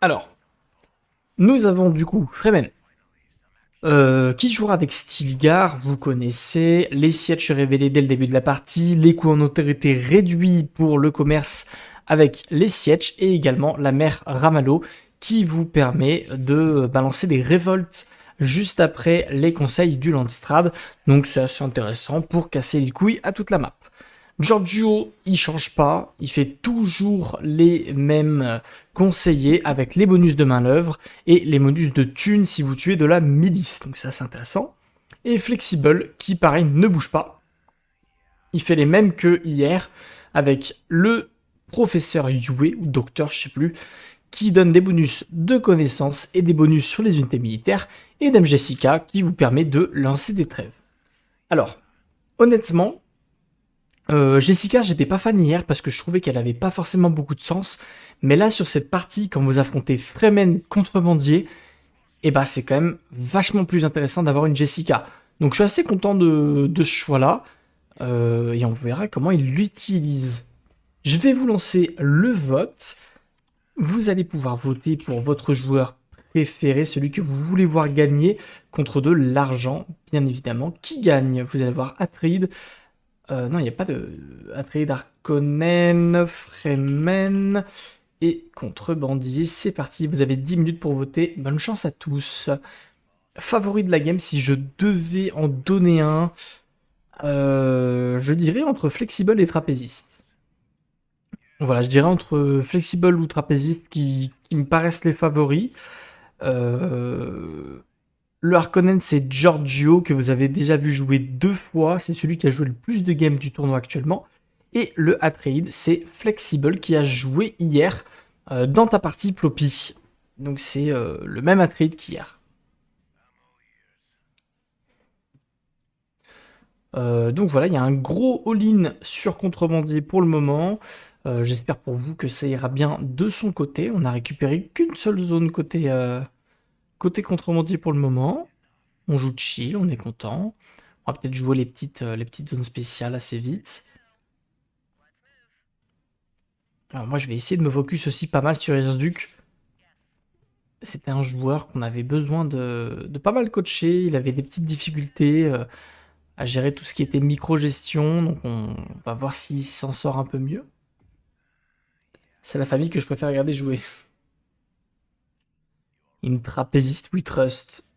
Alors, nous avons du coup Fremen, qui jouera avec Stilgar, vous connaissez, les sièges révélés dès le début de la partie, les coûts en autorité réduits pour le commerce avec les sièges, et également la mère Ramallo, qui vous permet de balancer des révoltes juste après les conseils du Landstrad, donc c'est assez intéressant pour casser les couilles à toute la map. Giorgio, il change pas, il fait toujours les mêmes conseillers avec les bonus de main-d'œuvre et les bonus de thunes si vous tuez de la milice. Donc ça c'est intéressant. Et Flexible, qui pareil ne bouge pas. Il fait les mêmes que hier avec le professeur Yue, ou docteur, je sais plus, qui donne des bonus de connaissances et des bonus sur les unités militaires, et Dame Jessica qui vous permet de lancer des trêves. Alors, honnêtement, Jessica, j'étais pas fan hier parce que je trouvais qu'elle avait pas forcément beaucoup de sens. Mais là, sur cette partie, quand vous affrontez Fremen contrebandier, et bah c'est quand même vachement plus intéressant d'avoir une Jessica. Donc je suis assez content de ce choix-là. Et on verra comment il l'utilise. Je vais vous lancer le vote. Vous allez pouvoir voter pour votre joueur préféré, celui que vous voulez voir gagner, contre de l'argent, bien évidemment. Qui gagne? Vous allez voir Atreide. Non, il n'y a pas de Atreide, Harkonnen, Fremen et Contrebandier. C'est parti, vous avez 10 minutes pour voter. Bonne chance à tous. Favori de la game, si je devais en donner un, je dirais entre Flexible et Trapéziste. Voilà, je dirais entre Flexible ou Trapéziste qui me paraissent les favoris. Euh, Le Harkonnen, c'est Giorgio, que vous avez déjà vu jouer 2 fois. C'est celui qui a joué le plus de games du tournoi actuellement. Et le Atreide, c'est Flexible, qui a joué hier dans ta partie Ploppy. Donc c'est le même Atreide qu'hier. Donc voilà, il y a un gros all-in sur Contrebandier pour le moment. J'espère pour vous que ça ira bien de son côté. On n'a récupéré qu'une seule zone côté Contrebandier pour le moment. On joue chill, on est content. On va peut-être jouer les petites zones spéciales assez vite. Alors moi, je vais essayer de me focus aussi pas mal sur Irzduc. C'était un joueur qu'on avait besoin de pas mal coacher. Il avait des petites difficultés à gérer tout ce qui était micro-gestion. Donc on va voir s'il s'en sort un peu mieux. C'est la famille que je préfère regarder jouer. Une trapéziste We Trust.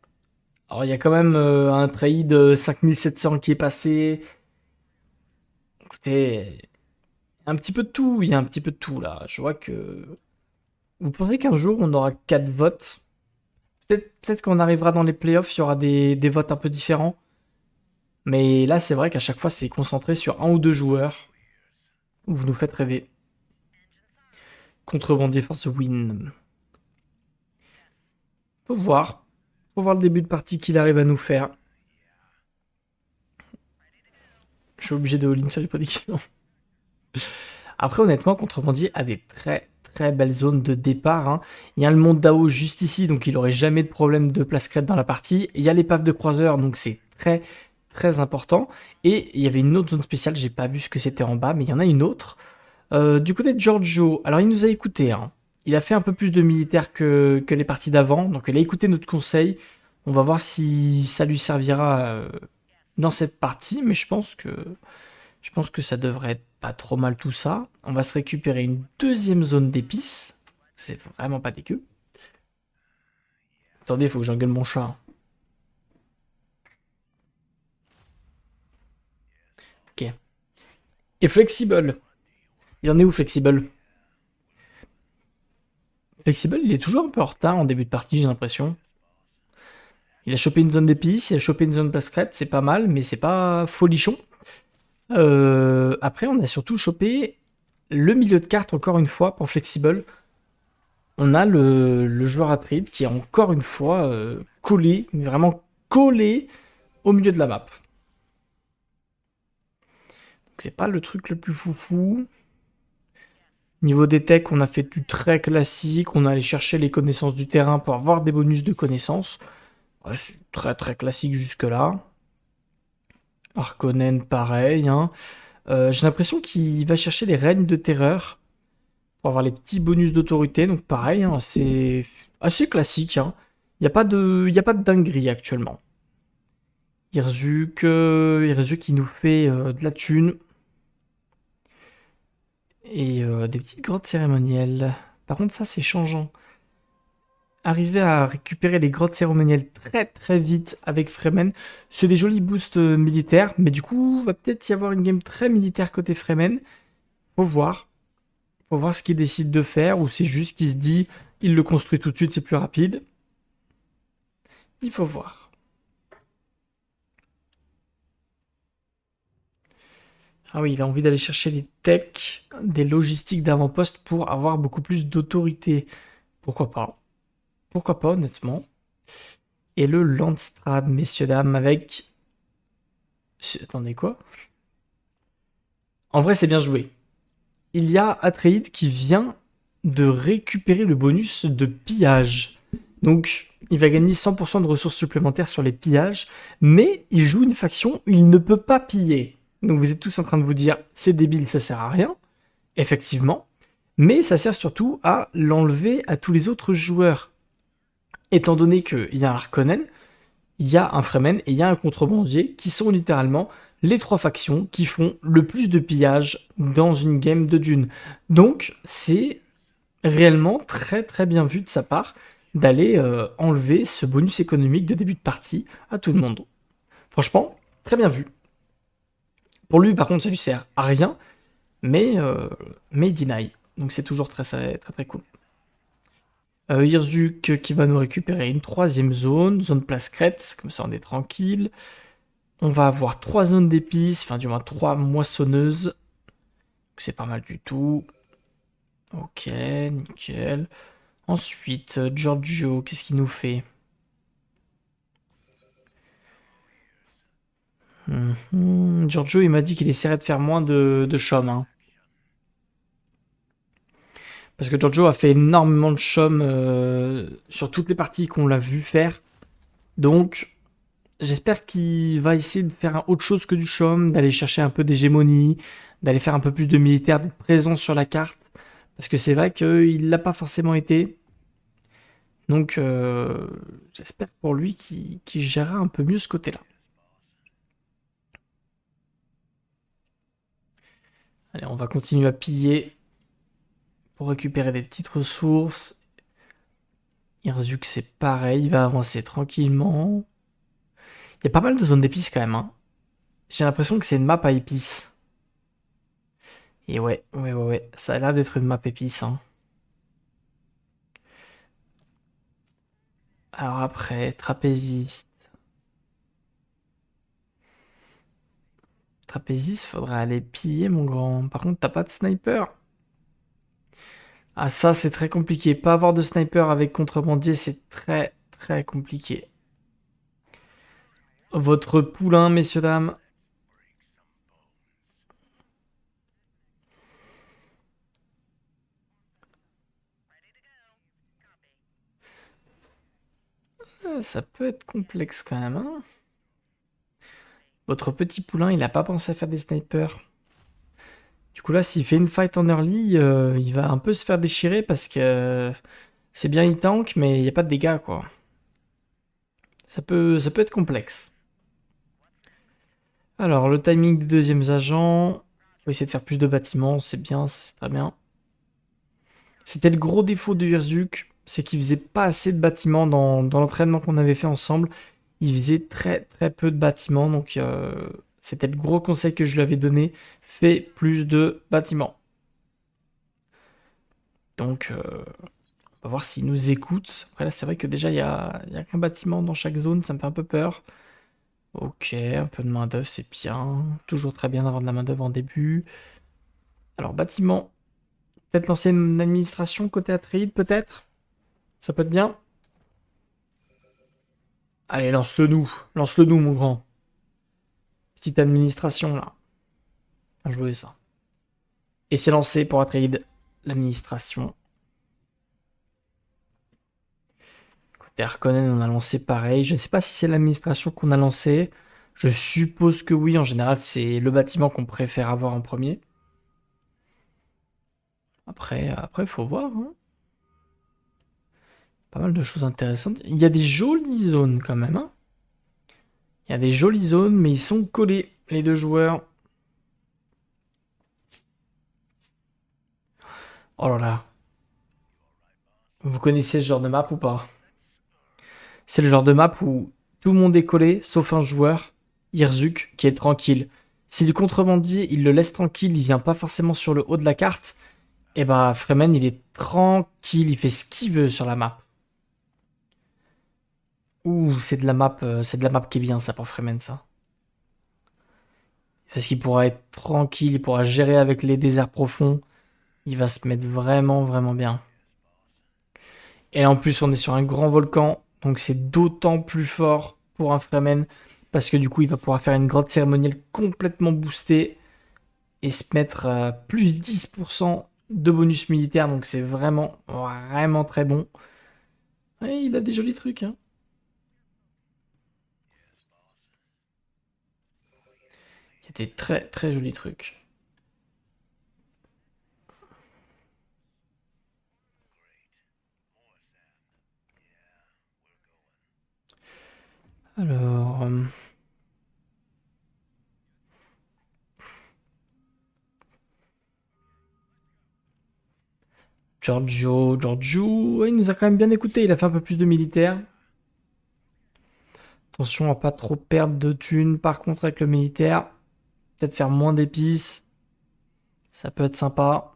Alors il y a quand même un trade 5700 qui est passé. Écoutez, un petit peu de tout, il y a un petit peu de tout là. Je vois que. Vous pensez qu'un jour on aura 4 votes? Peut-être qu'on arrivera dans les playoffs, il y aura des votes un peu différents. Mais là, c'est vrai qu'à chaque fois, c'est concentré sur un ou deux joueurs. Vous nous faites rêver. Contrebandier Force Win. Faut voir. Faut voir le début de partie qu'il arrive à nous faire. Je suis obligé de all-in sur les prédictions. Après, honnêtement, Contrebandier a des très très belles zones de départ, hein. Il y a le monde d'Ao juste ici, donc il aurait jamais de problème de place crête dans la partie. Il y a l'épave de croiseur, donc c'est très très important. Et il y avait une autre zone spéciale, j'ai pas vu ce que c'était en bas, mais il y en a une autre. Du côté de Giorgio, alors il nous a écouté, hein. Il a fait un peu plus de militaire que les parties d'avant, donc il a écouté notre conseil. On va voir si ça lui servira dans cette partie, mais je pense que ça devrait être pas trop mal tout ça. On va se récupérer une deuxième zone d'épices. C'est vraiment pas dégueu. Attendez, il faut que j'engueule mon chat. Ok. Et Flexible. Il en est où Flexible? Flexible, il est toujours un peu en retard en début de partie, j'ai l'impression. Il a chopé une zone d'épices, il a chopé une zone place crête, c'est pas mal, mais c'est pas folichon. Après, on a surtout chopé le milieu de carte encore une fois pour Flexible. On a le joueur Atreide qui est encore une fois collé, mais vraiment collé au milieu de la map. Donc c'est pas le truc le plus foufou. Niveau des techs, on a fait du très classique. On a allé chercher les connaissances du terrain pour avoir des bonus de connaissances. Ouais, c'est très très classique jusque-là. Harkonnen, pareil, hein. J'ai l'impression qu'il va chercher les règnes de terreur. pour avoir les petits bonus d'autorité. Donc pareil, hein, c'est assez classique. Hein. Y a pas de dinguerie actuellement. Hirzuk qui nous fait de la thune et des petites grottes cérémonielles. Par contre, ça c'est changeant. Arriver à récupérer les grottes cérémonielles très très vite avec Fremen, c'est des jolis boosts militaires, mais du coup, va peut-être y avoir une game très militaire côté Fremen. Faut voir. Faut voir ce qu'il décide de faire, ou c'est juste qu'il se dit, il le construit tout de suite, c'est plus rapide. Il faut voir. Ah oui, il a envie d'aller chercher des techs, des logistiques d'avant-poste pour avoir beaucoup plus d'autorité. Pourquoi pas? Pourquoi pas, honnêtement. Et le Landstrad, messieurs, dames, avec... Attendez, quoi? En vrai, c'est bien joué. Il y a Atreide qui vient de récupérer le bonus de pillage. Donc, il va gagner 100% de ressources supplémentaires sur les pillages, mais il joue une faction où il ne peut pas piller. Donc vous êtes tous en train de vous dire, c'est débile, ça sert à rien. Effectivement. Mais ça sert surtout à l'enlever à tous les autres joueurs. Étant donné qu'il y a un Harkonnen, il y a un Fremen et il y a un contrebandier qui sont littéralement les trois factions qui font le plus de pillage dans une game de Dune. Donc c'est réellement très très bien vu de sa part d'aller enlever ce bonus économique de début de partie à tout le monde. Franchement, très bien vu. Pour lui, par contre, ça lui sert à rien, mais il deny. Donc c'est toujours très très très, très cool. Hirzuk qui va nous récupérer une troisième zone place crête, comme ça on est tranquille. On va avoir 3 zones d'épices, enfin du moins 3 moissonneuses. C'est pas mal du tout. Ok, nickel. Ensuite, Giorgio, qu'est-ce qu'il nous fait? Giorgio, il m'a dit qu'il essaierait de faire moins de chôme. Hein. Parce que Giorgio a fait énormément de chôme sur toutes les parties qu'on l'a vu faire. Donc, j'espère qu'il va essayer de faire autre chose que du chôme, d'aller chercher un peu d'hégémonie, d'aller faire un peu plus de militaire, d'être présent sur la carte. Parce que c'est vrai qu'il l'a pas forcément été. Donc j'espère pour lui qu'il gérera un peu mieux ce côté-là. Allez, on va continuer à piller pour récupérer des petites ressources. Hirzuk, c'est pareil, il va avancer tranquillement. Il y a pas mal de zones d'épices quand même. Hein. J'ai l'impression que c'est une map à épices. Et ouais, ça a l'air d'être une map épice. Hein. Alors après, trapéziste. Trapéziste, faudrait aller piller, mon grand. Par contre, t'as pas de sniper. Ah, ça, c'est très compliqué. Pas avoir de sniper avec contrebandier, c'est très, très compliqué. Votre poulain, messieurs, dames. Ça peut être complexe quand même. Hein. Votre petit poulain, il a pas pensé à faire des snipers. Du coup là, s'il fait une fight en early, il va un peu se faire déchirer parce que c'est bien il tank, mais il n'y a pas de dégâts quoi. Ça peut être complexe. Alors, le timing des deuxièmes agents. Faut essayer de faire plus de bâtiments, c'est bien, ça c'est très bien. C'était le gros défaut de Hirzuk, c'est qu'il faisait pas assez de bâtiments dans l'entraînement qu'on avait fait ensemble. Il faisait très très peu de bâtiments, donc c'était le gros conseil que je lui avais donné. Fais plus de bâtiments. Donc on va voir s'il nous écoute. Après là c'est vrai que déjà il y a qu'un bâtiment dans chaque zone, ça me fait un peu peur. Ok, un peu de main d'œuvre c'est bien. Toujours très bien d'avoir de la main d'œuvre en début. Alors bâtiment, peut-être lancer une administration côté Atreides peut-être. Ça peut être bien. Allez, lance-le nous. Lance-le nous, mon grand. Petite administration, là. Bien joué, ça. Et c'est lancé pour Atreides, l'administration. Côté Harkonnen, on a lancé pareil. Je ne sais pas si c'est l'administration qu'on a lancé. Je suppose que oui. En général, c'est le bâtiment qu'on préfère avoir en premier. Après, faut voir, hein. Pas mal de choses intéressantes. Il y a des jolies zones quand même, hein. Il y a des jolies zones, mais ils sont collés, les deux joueurs. Oh là là. Vous connaissez ce genre de map ou pas? C'est le genre de map où tout le monde est collé, sauf un joueur, Irzuk, qui est tranquille. Si le contrebandier, il le laisse tranquille, il vient pas forcément sur le haut de la carte, et bah Freeman, il est tranquille, il fait ce qu'il veut sur la map. Ouh, c'est de la map qui est bien ça pour Freeman, ça. Parce qu'il pourra être tranquille, il pourra gérer avec les déserts profonds, il va se mettre vraiment, vraiment bien. Et là, en plus, on est sur un grand volcan, donc c'est d'autant plus fort pour un Freeman, parce que du coup, il va pouvoir faire une grotte cérémonielle complètement boostée et se mettre plus 10% de bonus militaire, donc c'est vraiment, vraiment très bon. Ouais, il a des jolis trucs, hein. Il y a des très, très jolis trucs. Alors, Giorgio, ouais, il nous a quand même bien écouté, il a fait un peu plus de militaire. Attention à pas trop perdre de thunes par contre avec le militaire. Peut-être faire moins d'épices, ça peut être sympa.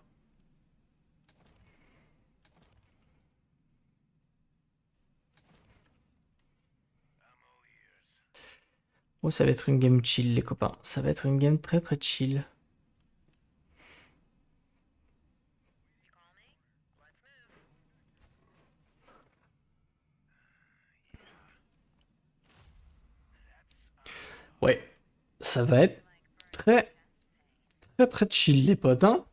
Oh, ça va être une game chill les copains, ça va être une game très très chill. Ouais, ça va être très très très chill les potes, hein.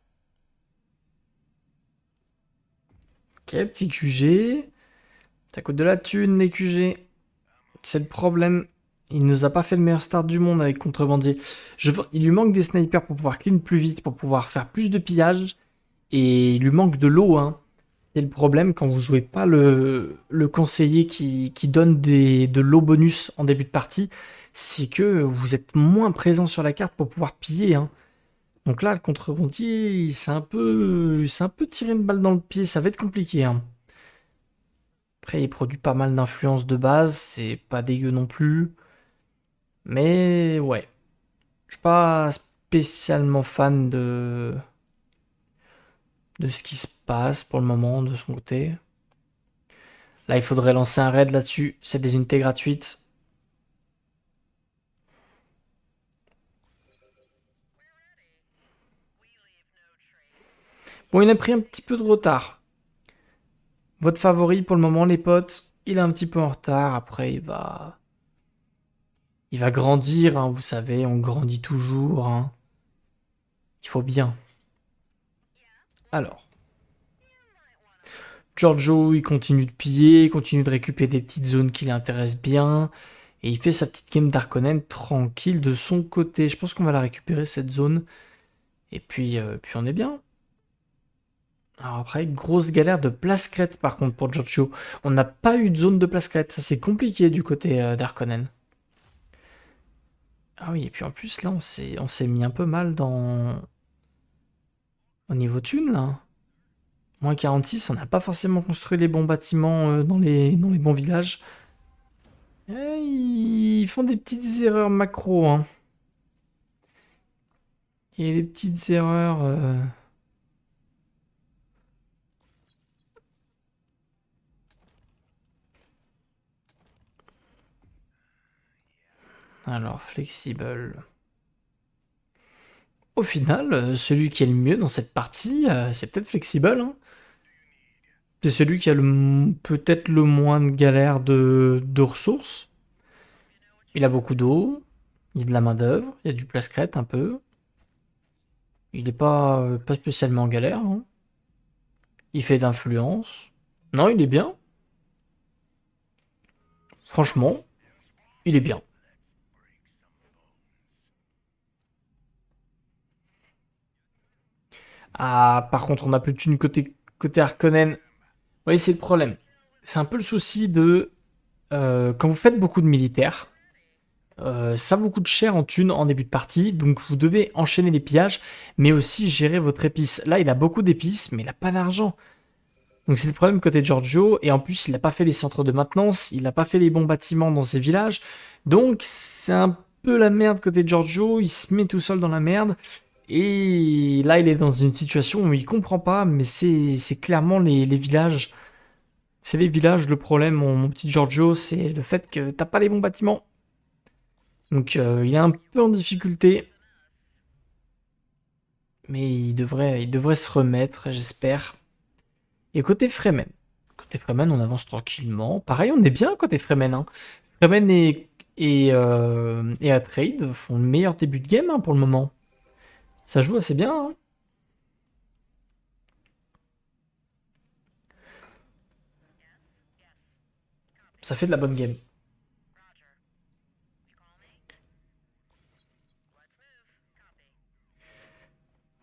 Ok, petit QG. Ça coûte de la thune, les QG. C'est le problème. Il nous a pas fait le meilleur start du monde avec Contrebandier. Il lui manque des snipers pour pouvoir clean plus vite, pour pouvoir faire plus de pillage. Et il lui manque de l'eau, hein. C'est le problème quand vous jouez pas le conseiller qui donne de l'eau bonus en début de partie. C'est que vous êtes moins présent sur la carte pour pouvoir piller, hein. Donc là, le contrebandier, c'est un peu tiré une balle dans le pied. Ça va être compliqué, hein. Après, il produit pas mal d'influence de base, c'est pas dégueu non plus. Mais ouais, je suis pas spécialement fan de ce qui se passe pour le moment de son côté. Là, il faudrait lancer un raid là-dessus, c'est des unités gratuites. Bon, il a pris un petit peu de retard. Votre favori pour le moment, les potes, il est un petit peu en retard. Après, il va grandir, hein, vous savez, on grandit toujours, hein. Il faut bien. Alors, Giorgio, il continue de piller, il continue de récupérer des petites zones qui l'intéressent bien. Et il fait sa petite game d'Arconen tranquille de son côté. Je pense qu'on va la récupérer cette zone. Et puis on est bien. Alors après, grosse galère de place crête par contre pour Giorgio. On n'a pas eu de zone de place crête. Ça c'est compliqué du côté d'Arconen. Ah oui, et puis en plus là on s'est mis un peu mal au niveau thune là. Moins 46, on n'a pas forcément construit les bons bâtiments dans les bons villages. Ils font des petites erreurs macro, hein. Il y a des petites erreurs. Alors, flexible. Au final, celui qui est le mieux dans cette partie, c'est peut-être flexible, hein. C'est celui qui a peut-être le moins de galère de ressources. Il a beaucoup d'eau, il y a de la main-d'œuvre, il y a du place-crête un peu. Il n'est pas spécialement en galère, hein. Il fait d'influence. Non, il est bien. Franchement, il est bien. Ah, par contre, on a plus de thunes côté Harkonnen. Oui, c'est le problème. C'est un peu le souci de... quand vous faites beaucoup de militaires, ça vous coûte cher en thunes en début de partie, donc vous devez enchaîner les pillages, mais aussi gérer votre épice. Là, il a beaucoup d'épices, mais il n'a pas d'argent. Donc c'est le problème côté Giorgio, et en plus il n'a pas fait les centres de maintenance, il n'a pas fait les bons bâtiments dans ses villages, donc c'est un peu la merde côté Giorgio, il se met tout seul dans la merde, et là il est dans une situation où il comprend pas, mais c'est clairement les villages. C'est les villages le problème, mon petit Giorgio, c'est le fait que t'as pas les bons bâtiments. Donc il est un peu en difficulté, mais il devrait se remettre, j'espère. Et côté Fremen, on avance tranquillement. Pareil, on est bien côté Fremen, hein. Fremen et Atreides font le meilleur début de game hein, pour le moment. Ça joue assez bien, hein. Ça fait de la bonne game.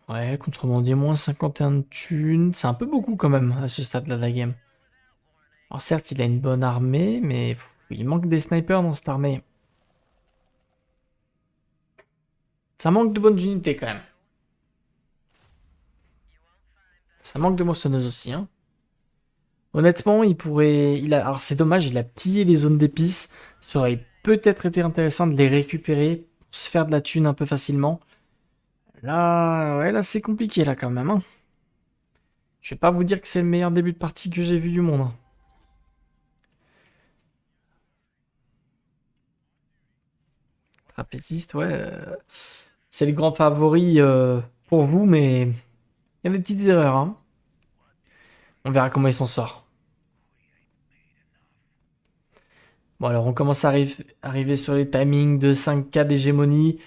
Ouais, contrebandier, moins 51 de thunes. C'est un peu beaucoup quand même à ce stade-là de la game. Alors certes, il a une bonne armée, mais il manque des snipers dans cette armée. Ça manque de bonnes unités quand même. Ça manque de moissonneuses aussi, hein. Honnêtement, il pourrait. Alors c'est dommage, il a pillé les zones d'épices. Ça aurait peut-être été intéressant de les récupérer pour se faire de la thune un peu facilement. Là, ouais, là c'est compliqué là quand même, hein. Je vais pas vous dire que c'est le meilleur début de partie que j'ai vu du monde, hein. Trapéziste, ouais. C'est le grand favori pour vous, mais il y a des petites erreurs, hein. On verra comment il s'en sort. Bon, alors on commence à arriver sur les timings de 5K d'hégémonie.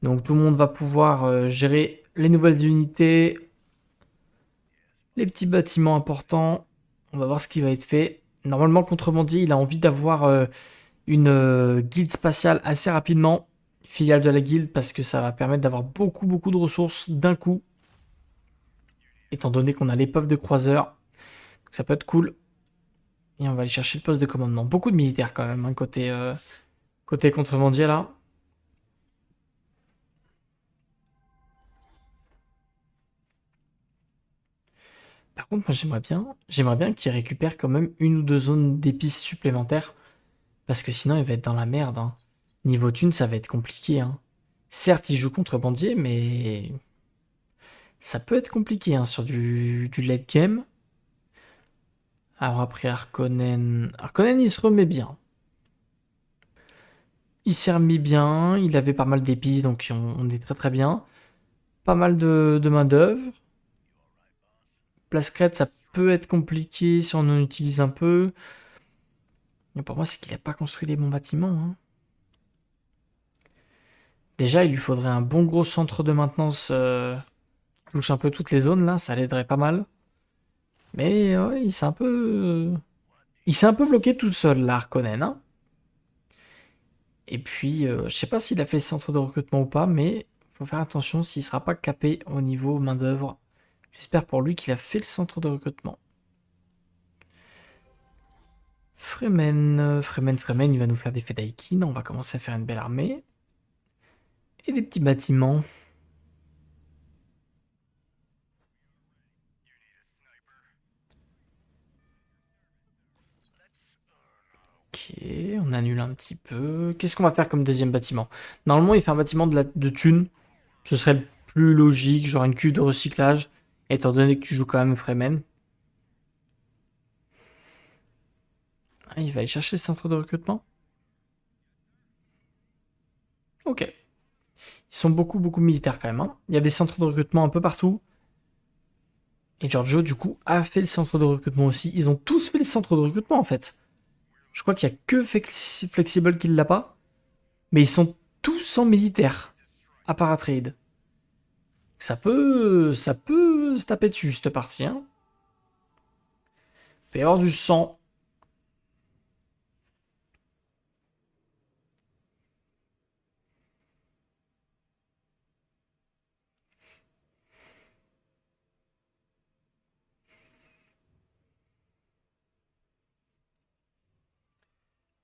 Donc tout le monde va pouvoir gérer les nouvelles unités, les petits bâtiments importants. On va voir ce qui va être fait. Normalement, le contrebandier, il a envie d'avoir une guilde spatiale assez rapidement, filiale de la guilde, parce que ça va permettre d'avoir beaucoup, beaucoup de ressources d'un coup, étant donné qu'on a l'épave de croiseur. Donc ça peut être cool. Et on va aller chercher le poste de commandement. Beaucoup de militaires quand même, hein, côté contrebandier là. Par contre, moi j'aimerais bien qu'il récupère quand même une ou deux zones d'épices supplémentaires. Parce que sinon, il va être dans la merde, hein. Niveau thune, ça va être compliqué, hein. Certes, il joue contrebandier, mais ça peut être compliqué hein, sur du late game. Alors après Harkonnen, il se remet bien. Il s'est remis bien, il avait pas mal d'épices, donc on est très très bien. Pas mal de main d'œuvre. Place crête, ça peut être compliqué si on en utilise un peu. Mais pour moi, c'est qu'il n'a pas construit les bons bâtiments, hein. Déjà, il lui faudrait un bon gros centre de maintenance qui touche un peu toutes les zones là, ça l'aiderait pas mal. Mais ouais, il s'est un peu bloqué tout seul là, Harkonnen, hein. Et puis, je sais pas s'il a fait le centre de recrutement ou pas, mais faut faire attention s'il sera pas capé au niveau main-d'œuvre. J'espère pour lui qu'il a fait le centre de recrutement. Fremen, il va nous faire des Fedaykin. On va commencer à faire une belle armée. Et des petits bâtiments. Ok, on annule un petit peu. Qu'est-ce qu'on va faire comme deuxième bâtiment? Normalement, il fait un bâtiment de thune. Ce serait le plus logique, genre une cuve de recyclage, étant donné que tu joues quand même Fremen. Ah, il va aller chercher le centre de recrutement. Ok. Ils sont beaucoup, beaucoup militaires quand même, hein. Il y a des centres de recrutement un peu partout. Et Giorgio, du coup, a fait le centre de recrutement aussi. Ils ont tous fait le centre de recrutement, en fait. Je crois qu'il y a que Flexible qui ne l'a pas. Mais ils sont tous en militaire. À part Atreides. Ça peut se taper dessus, cette partie, hein. Il peut y avoir du sang.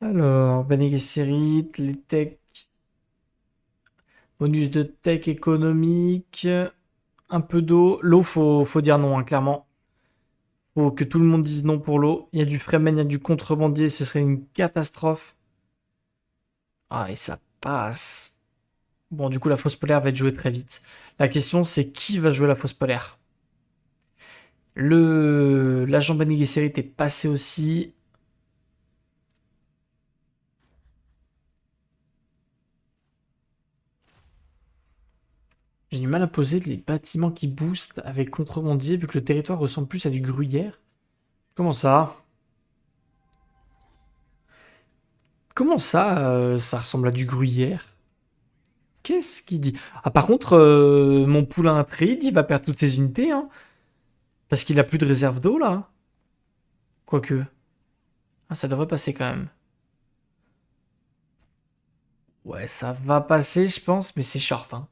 Alors, Bene Gesserit, les techs, bonus de tech économique, un peu d'eau. L'eau, faut dire non, hein, clairement. Faut que tout le monde dise non pour l'eau. Il y a du Fremen, il y a du contrebandier, ce serait une catastrophe. Ah, et ça passe. Bon, du coup, la fausse polaire va être jouée très vite. La question, c'est qui va jouer la fausse polaire? L'agent Bene Gesserit est passé aussi. J'ai du mal à poser les bâtiments qui boostent avec contrebandier vu que le territoire ressemble plus à du gruyère. Comment ça? Comment ça, ça ressemble à du gruyère? Qu'est-ce qu'il dit? Ah, par contre, mon poulain trade, il va perdre toutes ses unités, hein, parce qu'il a plus de réserve d'eau, là. Quoique. Ah, ça devrait passer quand même. Ouais, ça va passer, je pense, mais c'est short, hein.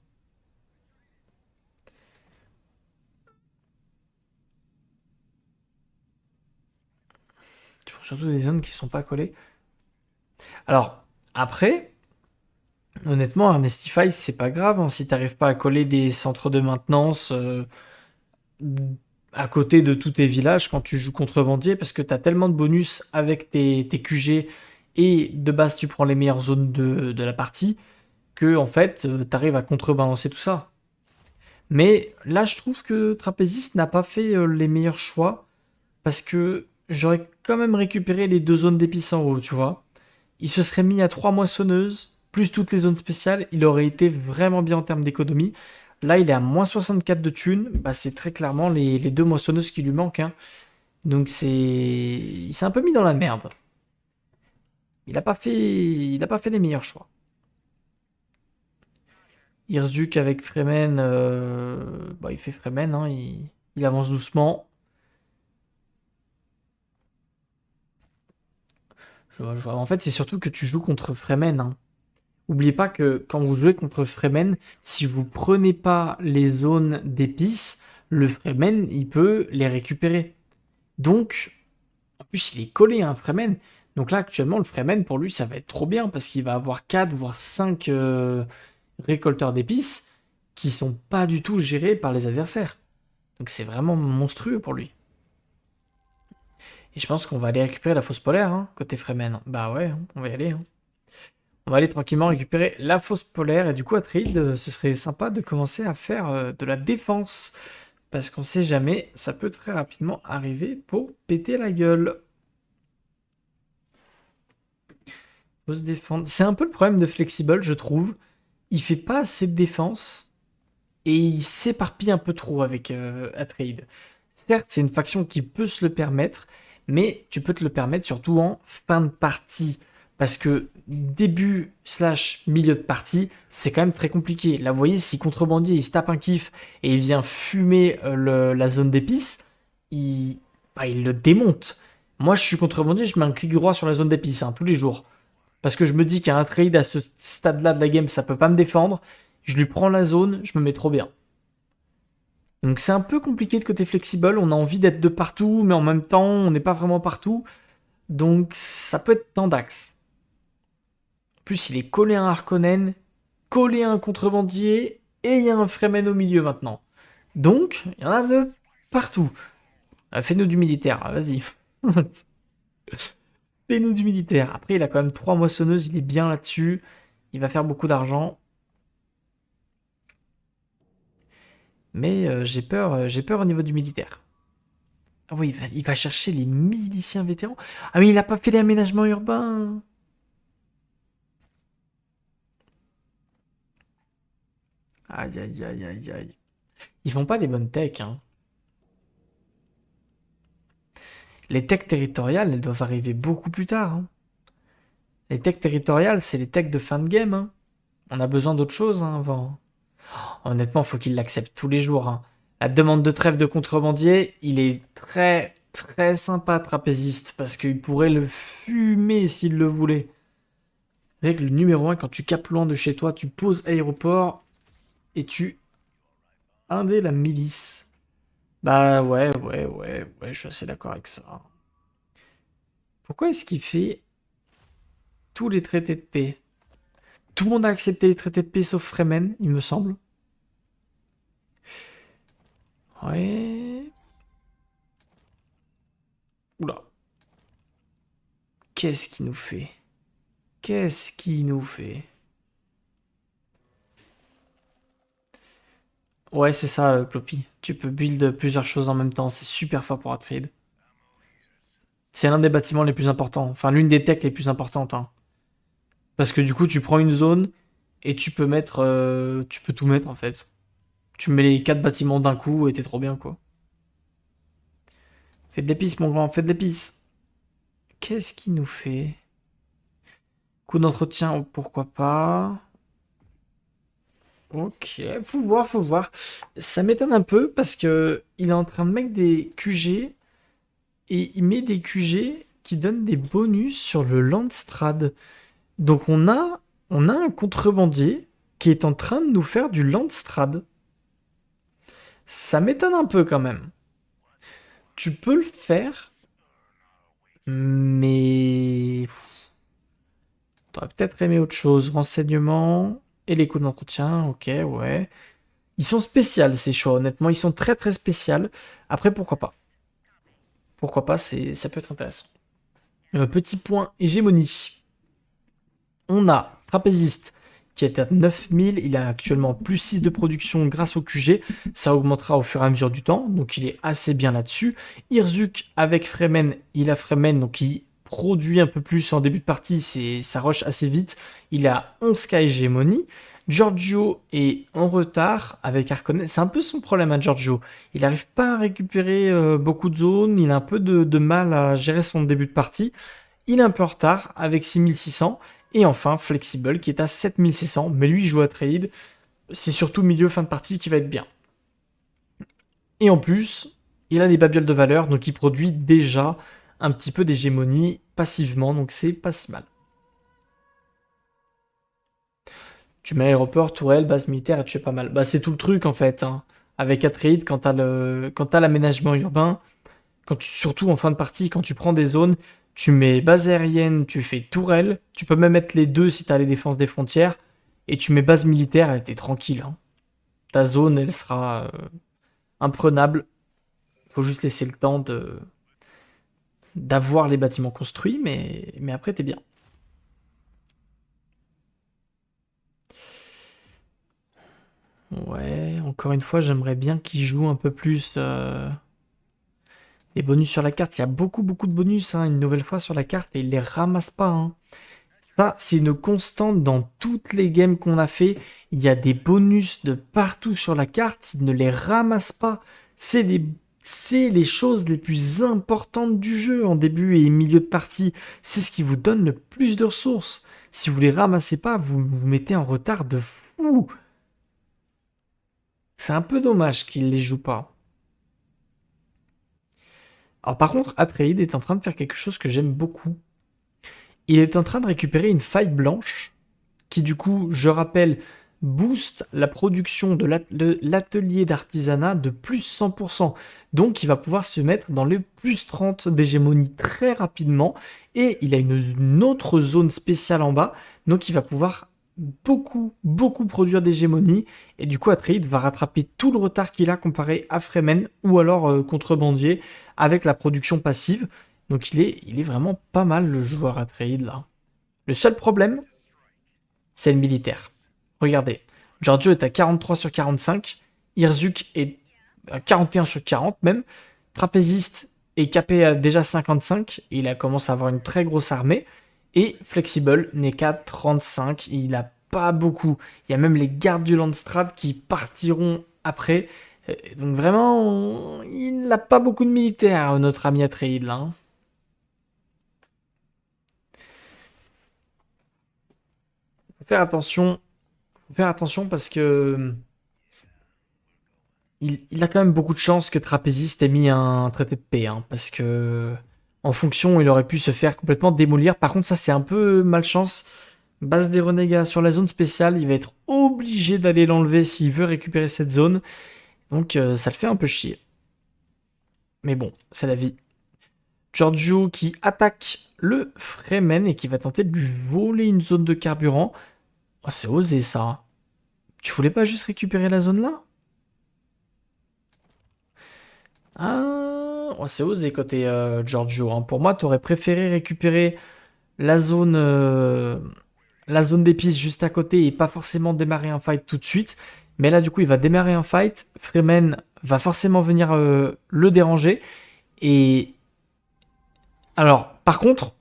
Il faut surtout des zones qui sont pas collées. Alors, après, honnêtement, Arnestify, c'est pas grave, hein, si t'arrives pas à coller des centres de maintenance à côté de tous tes villages quand tu joues contrebandier, parce que t'as tellement de bonus avec tes QG, et de base, tu prends les meilleures zones de la partie, que en fait, t'arrives à contrebalancer tout ça. Mais là, je trouve que Trapéziste n'a pas fait les meilleurs choix parce que j'aurais quand même récupéré les deux zones d'épices en haut, tu vois. Il se serait mis à trois moissonneuses, plus toutes les zones spéciales, il aurait été vraiment bien en termes d'économie. Là, il est à moins 64 de thunes, bah, c'est très clairement les deux moissonneuses qui lui manquent, hein. Donc c'est... Il s'est un peu mis dans la merde. Il a pas fait les meilleurs choix. Irzuk avec Fremen, bah, il fait Fremen, hein, il avance doucement. En fait, c'est surtout que tu joues contre Fremen, hein. Oubliez pas que quand vous jouez contre Fremen, si vous prenez pas les zones d'épices, le Fremen, il peut les récupérer. Donc, en plus, il est collé à un Fremen. Donc là, actuellement, le Fremen, pour lui, ça va être trop bien parce qu'il va avoir 4 voire 5 récolteurs d'épices qui sont pas du tout gérés par les adversaires. Donc c'est vraiment monstrueux pour lui. Et je pense qu'on va aller récupérer la fosse polaire, hein, côté Fremen. Bah ouais, hein, on va y aller, hein. On va aller tranquillement récupérer la fosse polaire. Et du coup, à Trade, ce serait sympa de commencer à faire de la défense. Parce qu'on sait jamais, ça peut très rapidement arriver pour péter la gueule. Faut se défendre. C'est un peu le problème de Flexible, je trouve. Il fait pas assez de défense. Et il s'éparpille un peu trop avec Atreide. Certes, c'est une faction qui peut se le permettre, mais tu peux te le permettre surtout en fin de partie. Parce que début slash milieu de partie, c'est quand même très compliqué. Là, vous voyez, si Contrebandier il se tape un kiff et il vient fumer la zone d'épices, il le démonte. Moi, je suis Contrebandier, je mets un clic droit sur la zone d'épices, hein, tous les jours. Parce que je me dis qu'un trade à ce stade-là de la game, ça peut pas me défendre. Je lui prends la zone, je me mets trop bien. Donc c'est un peu compliqué de côté flexible, on a envie d'être de partout, mais en même temps, on n'est pas vraiment partout. Donc ça peut être tendax. En plus, il est collé à un Harkonnen, collé à un contrebandier, et il y a un Fremen au milieu maintenant. Donc, il y en a de partout. Fais-nous du militaire, vas-y. Fais-nous du militaire. Après, il a quand même trois moissonneuses, il est bien là-dessus. Il va faire beaucoup d'argent. Mais j'ai peur au niveau du militaire. Ah oui, il va chercher les miliciens vétérans. Ah mais il a pas fait les aménagements urbains. Aïe aïe aïe aïe aïe. Ils font pas des bonnes techs, hein. Les techs territoriales, elles doivent arriver beaucoup plus tard, hein. Les techs territoriales, c'est les techs de fin de game, hein. On a besoin d'autre chose, hein, avant. Honnêtement, faut qu'il l'accepte tous les jours, hein. La demande de trêve de contrebandier, il est très très sympa trapéziste parce qu'il pourrait le fumer s'il le voulait. Règle numéro un, quand tu capes loin de chez toi, tu poses aéroport et tu indé la milice. Bah ouais, ouais, ouais, ouais, je suis assez d'accord avec ça. Pourquoi est-ce qu'il fait... tous les traités de paix. Tout le monde a accepté les traités de paix sauf Fremen, il me semble. Ouais. Oula. Qu'est-ce qu'il nous fait? Qu'est-ce qu'il nous fait? Ouais, c'est ça, Ploppy. Tu peux build plusieurs choses en même temps. C'est super fort pour Atreid. C'est l'un des bâtiments les plus importants. Enfin, l'une des techs les plus importantes, hein. Parce que du coup, tu prends une zone et tu peux mettre... tu peux tout mettre, en fait. Tu mets les 4 bâtiments d'un coup et t'es trop bien, quoi. Faites des pistes, mon grand, faites des pistes. Qu'est-ce qu'il nous fait? Coup d'entretien, pourquoi pas? Ok, faut voir, faut voir. Ça m'étonne un peu parce que il est en train de mettre des QG et il met des QG qui donnent des bonus sur le Landstrad. Donc on a un contrebandier qui est en train de nous faire du Landstrad. Ça m'étonne un peu quand même. Tu peux le faire, mais t'aurais peut-être aimé autre chose. Renseignement et les coûts d'entretien, ok, ouais. Ils sont spéciaux ces choix, honnêtement, ils sont très très spéciaux. Après, pourquoi pas? Pourquoi pas, ça peut être intéressant. Petit point hégémonie. On a Trapéziste qui est à 9000, il a actuellement plus 6 de production grâce au QG, ça augmentera au fur et à mesure du temps, donc il est assez bien là-dessus. Irzuk avec Fremen, il a Fremen, donc il produit un peu plus en début de partie, ça rush assez vite, il a 11k hégémonie. Giorgio est en retard avec Harkonnen, c'est un peu son problème à Giorgio, il n'arrive pas à récupérer beaucoup de zones, il a un peu de mal à gérer son début de partie, il est un peu en retard avec 6600. Et enfin, Flexible qui est à 7600. Mais lui, il joue à trade. C'est surtout milieu fin de partie qui va être bien. Et en plus, il a des babioles de valeur. Donc il produit déjà un petit peu d'hégémonie passivement. Donc c'est pas si mal. Tu mets aéroport, tourelle, base militaire et tu fais pas mal. Bah c'est tout le truc en fait, hein. Avec Atreid, quand t'as l'aménagement urbain, surtout en fin de partie, quand tu prends des zones, tu mets base aérienne, tu fais tourelle, tu peux même mettre les deux si tu as les défenses des frontières, et tu mets base militaire et t'es tranquille, hein. Ta zone, elle sera imprenable. Faut juste laisser le temps d'avoir les bâtiments construits, mais après t'es bien. Ouais, encore une fois, j'aimerais bien qu'ils jouent un peu plus les bonus sur la carte. Il y a beaucoup, beaucoup de bonus, hein, une nouvelle fois sur la carte, et ils les ramassent pas, hein. Ça, c'est une constante dans toutes les games qu'on a fait. Il y a des bonus de partout sur la carte. Ils ne les ramassent pas. C'est les choses les plus importantes du jeu en début et milieu de partie. C'est ce qui vous donne le plus de ressources. Si vous les ramassez pas, vous vous mettez en retard de fou. C'est un peu dommage qu'ils les jouent pas. Alors par contre, Atreid est en train de faire quelque chose que j'aime beaucoup. Il est en train de récupérer une faille blanche qui du coup, je rappelle, booste la production de l'atelier d'artisanat de plus 100%. Donc il va pouvoir se mettre dans les plus 30 d'hégémonie très rapidement. Et il a une autre zone spéciale en bas. Donc il va pouvoir beaucoup, beaucoup produire d'hégémonie. Et du coup, Atreid va rattraper tout le retard qu'il a comparé à Fremen ou alors Contrebandier avec la production passive. Donc il est vraiment pas mal le joueur Atreid là. Le seul problème, c'est le militaire. Regardez, Giorgio est à 43 sur 45, Irzuk est à 41 sur 40 même, Trapéziste est capé à déjà 55, et il a commencé à avoir une très grosse armée, et Flexible n'est qu'à 35, et il a pas beaucoup. Il y a même les gardes du Landstrad qui partiront après. Donc vraiment, il n'a pas beaucoup de militaires, notre ami Atreid là, hein. Faut faire attention, faut faire attention parce que il a quand même beaucoup de chance que Trapéziste ait mis un traité de paix, hein, parce que en fonction, il aurait pu se faire complètement démolir. Par contre, ça, c'est un peu malchance. Base des renégats sur la zone spéciale, il va être obligé d'aller l'enlever s'il veut récupérer cette zone. Donc, ça le fait un peu chier. Mais bon, c'est la vie. Giorgio qui attaque le Fremen et qui va tenter de lui voler une zone de carburant. Oh, c'est osé ça. Tu voulais pas juste récupérer la zone là? Ah, oh, c'est osé côté Giorgio, hein. Pour moi, t'aurais préféré récupérer la zone, euh, la zone d'épices juste à côté et pas forcément démarrer un fight tout de suite. Mais là, du coup, il va démarrer un fight. Freeman va forcément venir le déranger. Et alors, par contre,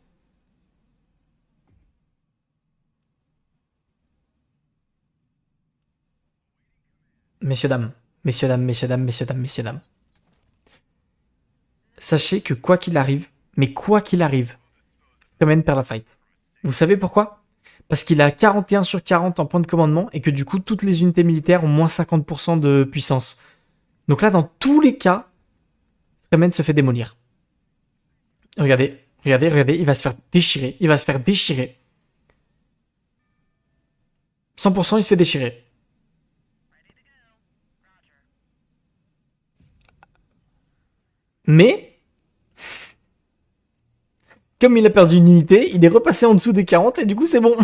messieurs, dames, messieurs, dames, messieurs, dames, messieurs, dames, messieurs, dames, sachez que quoi qu'il arrive, mais quoi qu'il arrive, Freeman perd la fight. Vous savez pourquoi? Parce qu'il a 41 sur 40 en point de commandement et que du coup, toutes les unités militaires ont moins 50% de puissance. Donc là, dans tous les cas, Freeman se fait démolir. Regardez, regardez, regardez, il va se faire déchirer. Il va se faire déchirer. 100%, il se fait déchirer. Mais, comme il a perdu une unité, il est repassé en dessous des 40 et du coup, c'est bon.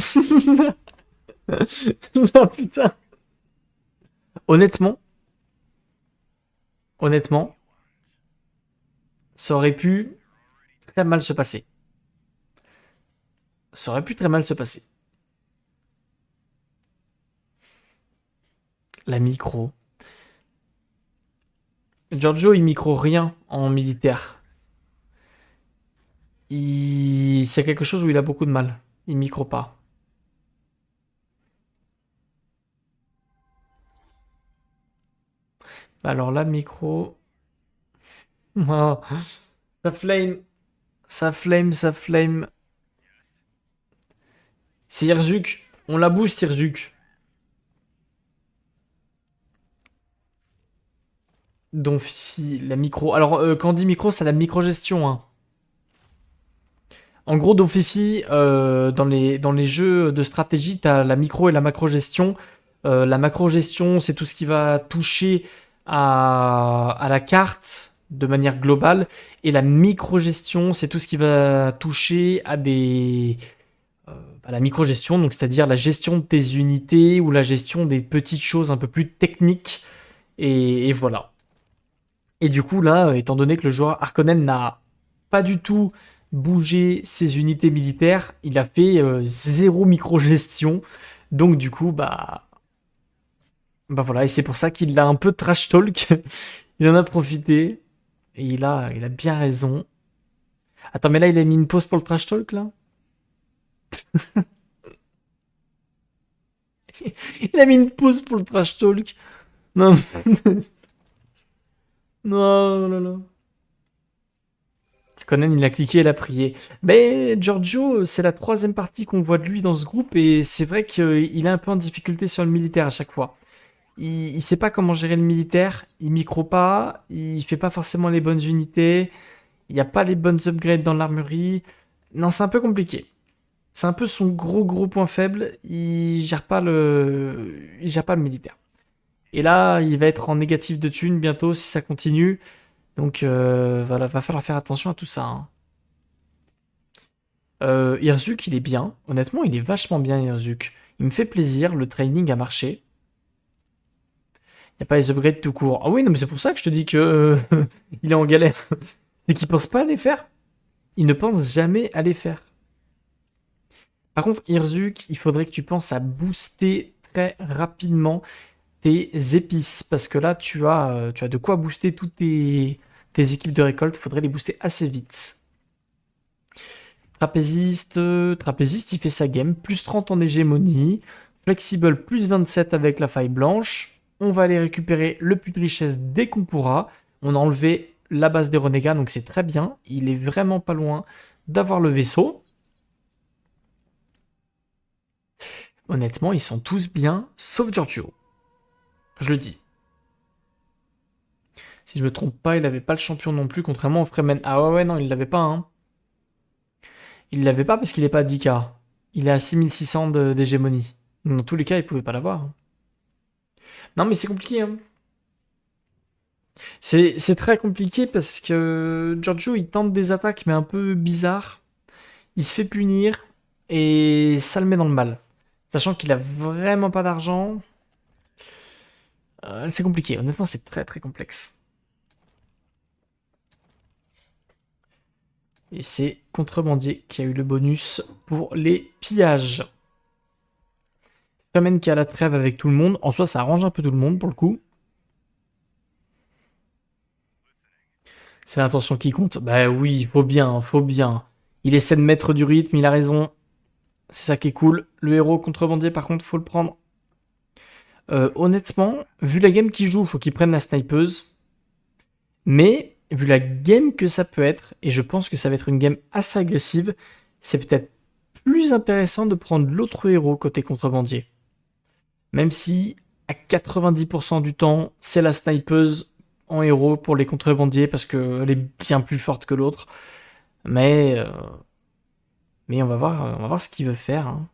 Oh putain. Honnêtement, honnêtement, ça aurait pu très mal se passer. Ça aurait pu très mal se passer. La micro. Giorgio, il micro rien en militaire. C'est quelque chose où il a beaucoup de mal. Il micro pas. Alors là, micro. Oh, ça flame. Ça flame, ça flame. C'est Irzuk. On la boost, Irzuk. Donc, la micro. Alors, quand on dit micro, c'est la micro-gestion, hein. En gros, Fifi, dans les jeux de stratégie, tu as la micro et la macro-gestion. La macro-gestion, c'est tout ce qui va toucher à la carte de manière globale. Et la micro-gestion, c'est tout ce qui va toucher à la micro-gestion, donc c'est-à-dire la gestion de tes unités ou la gestion des petites choses un peu plus techniques. Et voilà. Et du coup, là, étant donné que le joueur Harkonnen n'a pas du tout bougé ses unités militaires, il a fait zéro micro-gestion. Donc du coup, bah voilà, et c'est pour ça qu'il a un peu trash talk. Il en a profité. Et il a bien raison. Attends, mais là, il a mis une pause pour le trash talk, là? Il a mis une pause pour le trash talk. Non, non, non, non. Conan, il a cliqué, il a prié. Mais Giorgio, c'est la troisième partie qu'on voit de lui dans ce groupe et c'est vrai qu'il est un peu en difficulté sur le militaire à chaque fois. Il sait pas comment gérer le militaire, il micro pas, il fait pas forcément les bonnes unités, il n'y a pas les bonnes upgrades dans l'armurerie. Non, c'est un peu compliqué. C'est un peu son gros point faible, il gère pas le militaire. Et là, il va être en négatif de thunes bientôt si ça continue. Donc voilà, va falloir faire attention à tout ça, hein. Irzuk, il est bien. Honnêtement, il est vachement bien, Irzuk. Il me fait plaisir, le training a marché. Il n'y a pas les upgrades tout court. Ah oui, non, mais c'est pour ça que je te dis que il est en galère. C'est qu'il pense pas à les faire. Il ne pense jamais à les faire. Par contre, Irzuk, il faudrait que tu penses à booster très rapidement tes épices. Parce que là, tu as de quoi booster toutes tes équipes de récolte. Il faudrait les booster assez vite. Trapéziste, il fait sa game, plus 30 en hégémonie, flexible plus 27 avec la faille blanche. On va aller récupérer le puits de richesse dès qu'on pourra. On a enlevé la base des renégats, donc c'est très bien. Il est vraiment pas loin d'avoir le vaisseau. Honnêtement, ils sont tous bien, sauf Giorgio. Je le dis. Si je me trompe pas, il avait pas le champion non plus, contrairement au Fremen. Ah ouais, ouais, non, il l'avait pas, hein. Il l'avait pas parce qu'il est pas à 10K. Il est à 6600 d'hégémonie. Dans tous les cas, il pouvait pas l'avoir, hein. Non, mais c'est compliqué, hein. C'est très compliqué parce que Giorgio il tente des attaques mais un peu bizarres. Il se fait punir et ça le met dans le mal. Sachant qu'il a vraiment pas d'argent, c'est compliqué. Honnêtement, c'est très très complexe. Et c'est Contrebandier qui a eu le bonus pour les pillages. Fremen qui a la trêve avec tout le monde. En soi, ça arrange un peu tout le monde pour le coup. C'est l'intention qui compte. Bah oui, faut bien, faut bien. Il essaie de mettre du rythme, il a raison. C'est ça qui est cool. Le héros contrebandier, par contre, faut le prendre. Honnêtement, vu la game qu'il joue, faut qu'il prenne la snipeuse. Mais, vu la game que ça peut être, et je pense que ça va être une game assez agressive, c'est peut-être plus intéressant de prendre l'autre héros côté contrebandier. Même si, à 90% du temps, c'est la snipeuse en héros pour les contrebandiers parce qu'elle est bien plus forte que l'autre. Mais, euh, mais on va voir ce qu'il veut faire, hein.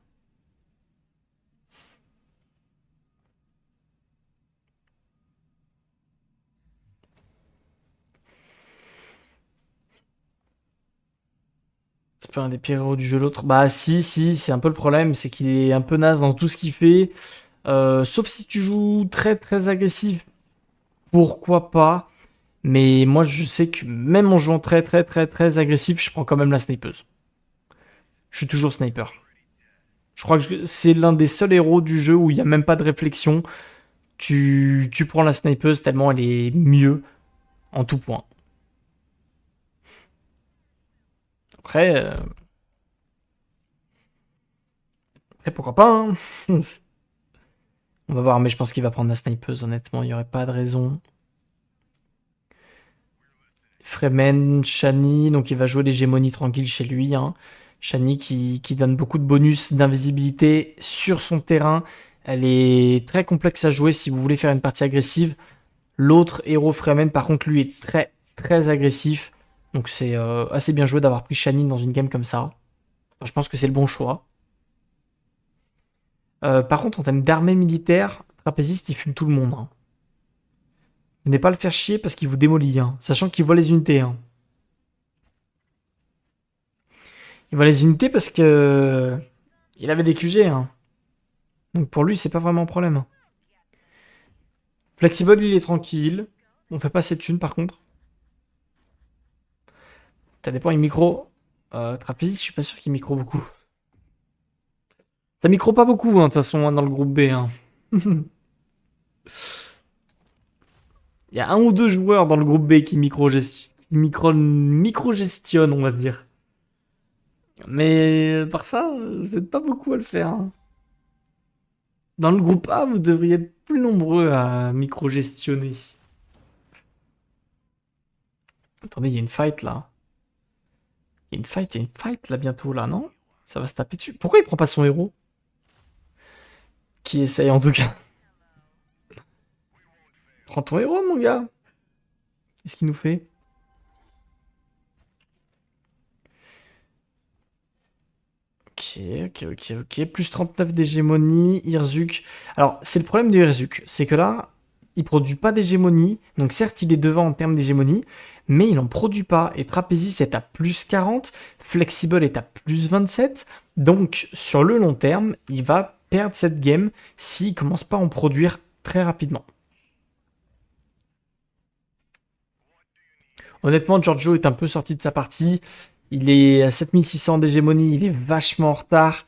C'est pas un des pires héros du jeu l'autre. Bah si, c'est un peu le problème, c'est qu'il est un peu naze dans tout ce qu'il fait. Sauf si tu joues très très agressif, pourquoi pas. Mais moi je sais que même en jouant très très très très agressif, je prends quand même la snipeuse. Je suis toujours sniper. Je crois que c'est l'un des seuls héros du jeu où il n'y a même pas de réflexion. Tu prends la snipeuse tellement elle est mieux en tout point. Après, après pourquoi pas, hein. On va voir, mais je pense qu'il va prendre la snipeuse, honnêtement, il n'y aurait pas de raison. Fremen, Shani, donc il va jouer l'hégémonie tranquille chez lui, hein. Shani qui donne beaucoup de bonus d'invisibilité sur son terrain. Elle est très complexe à jouer si vous voulez faire une partie agressive. L'autre héros Fremen, par contre, lui est très très agressif. Donc c'est assez bien joué d'avoir pris Shani dans une game comme ça. Enfin, je pense que c'est le bon choix. Par contre, en termes d'armée militaire, Trapéziste, il fume tout le monde, hein. Venez pas le faire chier parce qu'il vous démolit, hein. Sachant qu'il voit les unités, hein. Il voit les unités parce que il avait des QG, hein. Donc pour lui, c'est pas vraiment un problème, hein. Flexible, il est tranquille. On fait pas cette thune par contre. Ça dépend, il micro. Trapéziste, je suis pas sûr qu'il micro beaucoup. Ça micro pas beaucoup, hein, de toute façon, hein, dans le groupe B, hein. Il y a un ou deux joueurs dans le groupe B qui micro-gestionnent, on va dire. Mais par ça, vous êtes pas beaucoup à le faire, hein. Dans le groupe A, vous devriez être plus nombreux à micro-gestionner. Attendez, il y a une fight là. Il y a une fight là bientôt là, non? Ça va se taper dessus. Pourquoi il prend pas son héros? Qui essaye en tout cas. Prends ton héros, mon gars. Qu'est-ce qu'il nous fait? Ok, ok. Plus 39 d'hégémonie, Irzuk. Alors, c'est le problème de Irzuk. C'est que là, il produit pas d'hégémonie. Donc, certes, il est devant en termes d'hégémonie, mais il en produit pas. Et Trapézis est à plus 40, Flexible est à plus 27. Donc, sur le long terme, il va perdre cette game s'il commence pas à en produire très rapidement. Honnêtement, Giorgio est un peu sorti de sa partie. Il est à 7600 d'hégémonie, il est vachement en retard.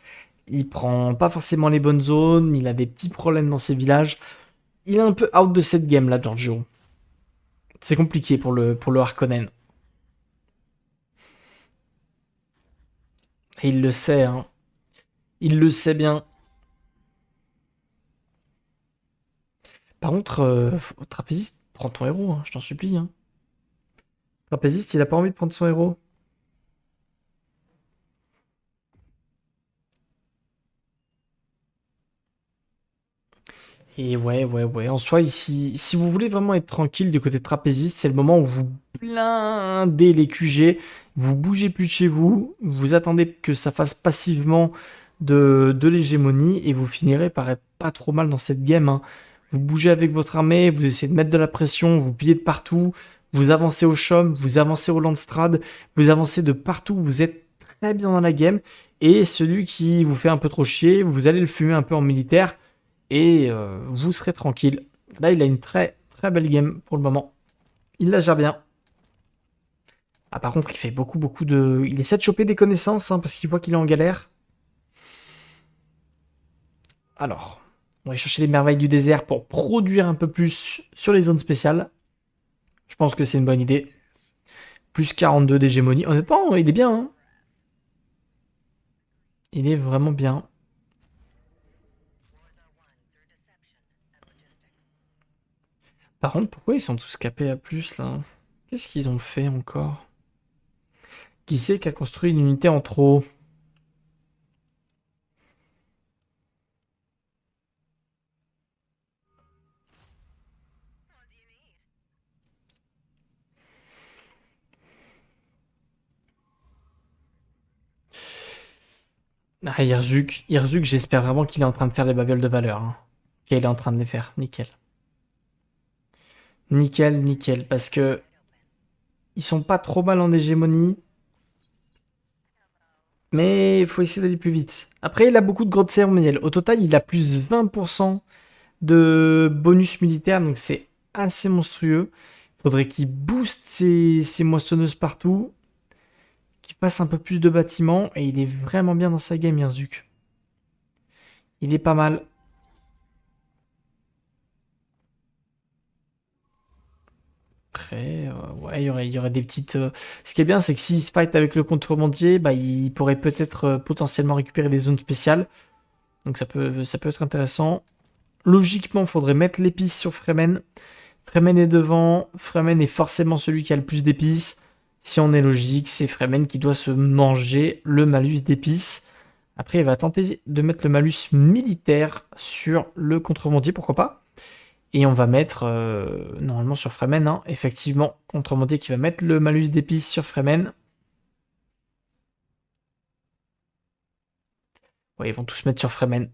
Il prend pas forcément les bonnes zones, il a des petits problèmes dans ses villages. Il est un peu out de cette game là, Giorgio. C'est compliqué pour le Harkonnen. Et il le sait, hein. Il le sait bien. Par contre, Trapéziste, prends ton héros, hein, je t'en supplie, hein. Trapéziste, il a pas envie de prendre son héros. Et ouais. En soi, ici, si vous voulez vraiment être tranquille du côté trapéziste, c'est le moment où vous blindez les QG, vous bougez plus de chez vous, vous attendez que ça fasse passivement de l'hégémonie et vous finirez par être pas trop mal dans cette game, hein. Vous bougez avec votre armée, vous essayez de mettre de la pression, vous pillez de partout, vous avancez au Chaume, vous avancez au Landstrad, vous avancez de partout, vous êtes très bien dans la game. Et celui qui vous fait un peu trop chier, vous allez le fumer un peu en militaire et vous serez tranquille. Là, il a une très très belle game pour le moment. Il la gère bien. Ah, par contre, il fait beaucoup de... Il essaie de choper des connaissances hein, parce qu'il voit qu'il est en galère. Alors, on va chercher les merveilles du désert pour produire un peu plus sur les zones spéciales. Je pense que c'est une bonne idée. Plus 42 d'hégémonie. Honnêtement, il est bien. Hein. Il est vraiment bien. Par contre, pourquoi ils sont tous capés à plus là? Qu'est-ce qu'ils ont fait encore? Qui c'est qui a construit une unité en trop? Ah, Irzuk. Irzuk, j'espère vraiment qu'il est en train de faire les babioles de valeur. Hein. Qu'il est en train de les faire. Nickel. Nickel, nickel. Parce que ils sont pas trop mal en hégémonie. Mais il faut essayer d'aller plus vite. Après, il a beaucoup de grottes cérémonielles. Au total, il a plus 20% de bonus militaire. Donc c'est assez monstrueux. Il faudrait qu'il booste ses moissonneuses partout. Qu'il fasse un peu plus de bâtiments. Et il est vraiment bien dans sa game, Irzuk. Il est pas mal. Après, ouais, il y aurait des petites. Ce qui est bien, c'est que s'il se fight avec le contrebandier, bah, il pourrait peut-être potentiellement récupérer des zones spéciales. Donc ça peut être intéressant. Logiquement, il faudrait mettre l'épice sur Fremen. Fremen est devant. Fremen est forcément celui qui a le plus d'épices. Si on est logique, c'est Fremen qui doit se manger le malus d'épices. Après, il va tenter de mettre le malus militaire sur le contrebandier, pourquoi pas. Et on va mettre, normalement sur Fremen, hein, effectivement, contrebandier qui va mettre le malus d'épices sur Fremen. Ouais, ils vont tous mettre sur Fremen.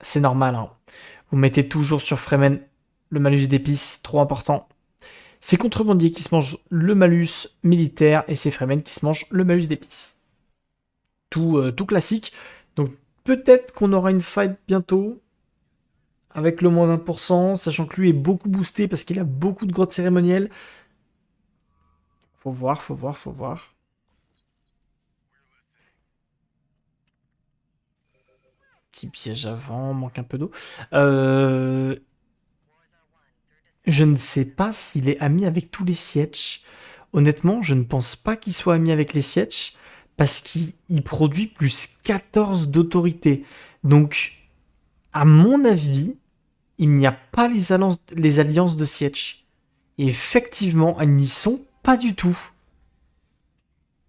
C'est normal, hein. Vous mettez toujours sur Fremen le malus d'épices, trop important. C'est contrebandier qui se mange le malus militaire et c'est Fremen qui se mange le malus d'épices. Tout classique. Donc peut-être qu'on aura une fight bientôt avec le moins 20%, sachant que lui est beaucoup boosté parce qu'il a beaucoup de grottes cérémonielles. Faut voir, faut voir, faut voir. Petit piège avant, manque un peu d'eau. Euh, je ne sais pas s'il est ami avec tous les Sietch. Honnêtement, je ne pense pas qu'il soit ami avec les Sietch parce qu'il produit plus 14 d'autorité. Donc, à mon avis, il n'y a pas les alliances de Sietch. Et effectivement, elles n'y sont pas du tout.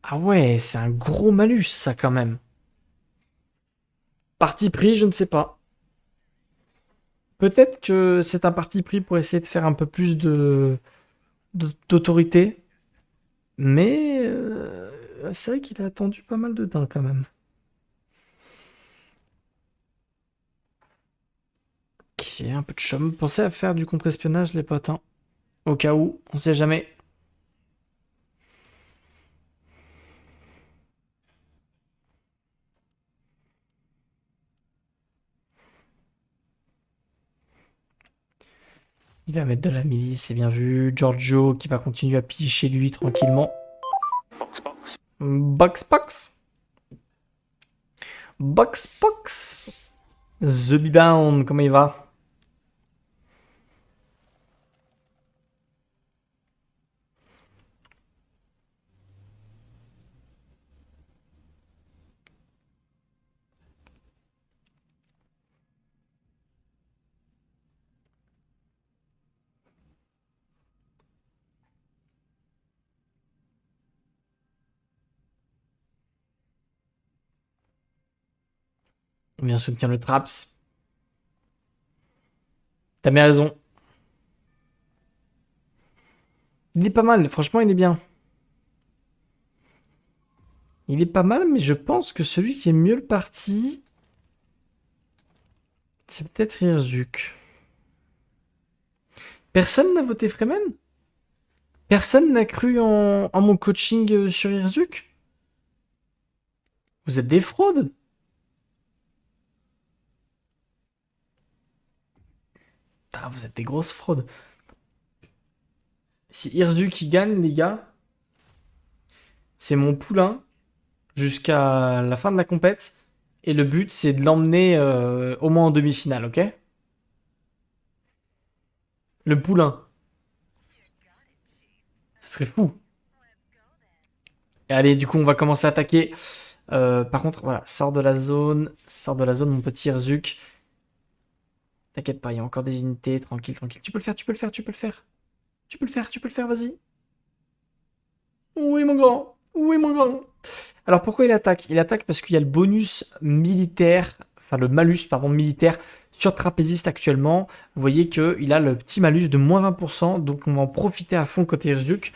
Ah ouais, c'est un gros malus, ça, quand même. Parti pris, je ne sais pas. Peut-être que c'est un parti pris pour essayer de faire un peu plus d'autorité. Mais c'est vrai qu'il a attendu pas mal de temps quand même. Ok, un peu de chum. Pensez à faire du contre-espionnage, les potes. Hein. Au cas où, on sait jamais. Il va mettre de la milice, c'est bien vu. Giorgio qui va continuer à piller chez lui tranquillement. Box box. Box box. The Bound, comment il va? On vient soutenir le Traps. T'as bien raison. Il est pas mal, franchement, il est bien. Il est pas mal, mais je pense que celui qui est mieux le parti, c'est peut-être Irzuk. Personne n'a voté Fremen? Personne n'a cru en mon coaching sur Irzuk? Vous êtes des fraudes? Ah, vous êtes des grosses fraudes. Si Irzuk qui gagne, les gars, c'est mon poulain jusqu'à la fin de la compète. Et le but, c'est de l'emmener au moins en demi-finale, ok? Le poulain. Ce serait fou. Et allez, du coup, on va commencer à attaquer. Par contre, voilà, sors de la zone. Sors de la zone, mon petit Irzuk. T'inquiète pas, il y a encore des unités. Tranquille, tranquille. Tu peux le faire, tu peux le faire, tu peux le faire. Tu peux le faire, tu peux le faire, vas-y. Oui, mon grand. Oui, mon grand. Alors, pourquoi il attaque? Il attaque parce qu'il y a le bonus militaire, enfin le malus, pardon, militaire sur Trapéziste actuellement. Vous voyez qu'il a le petit malus de moins 20%, donc on va en profiter à fond côté Ryuk.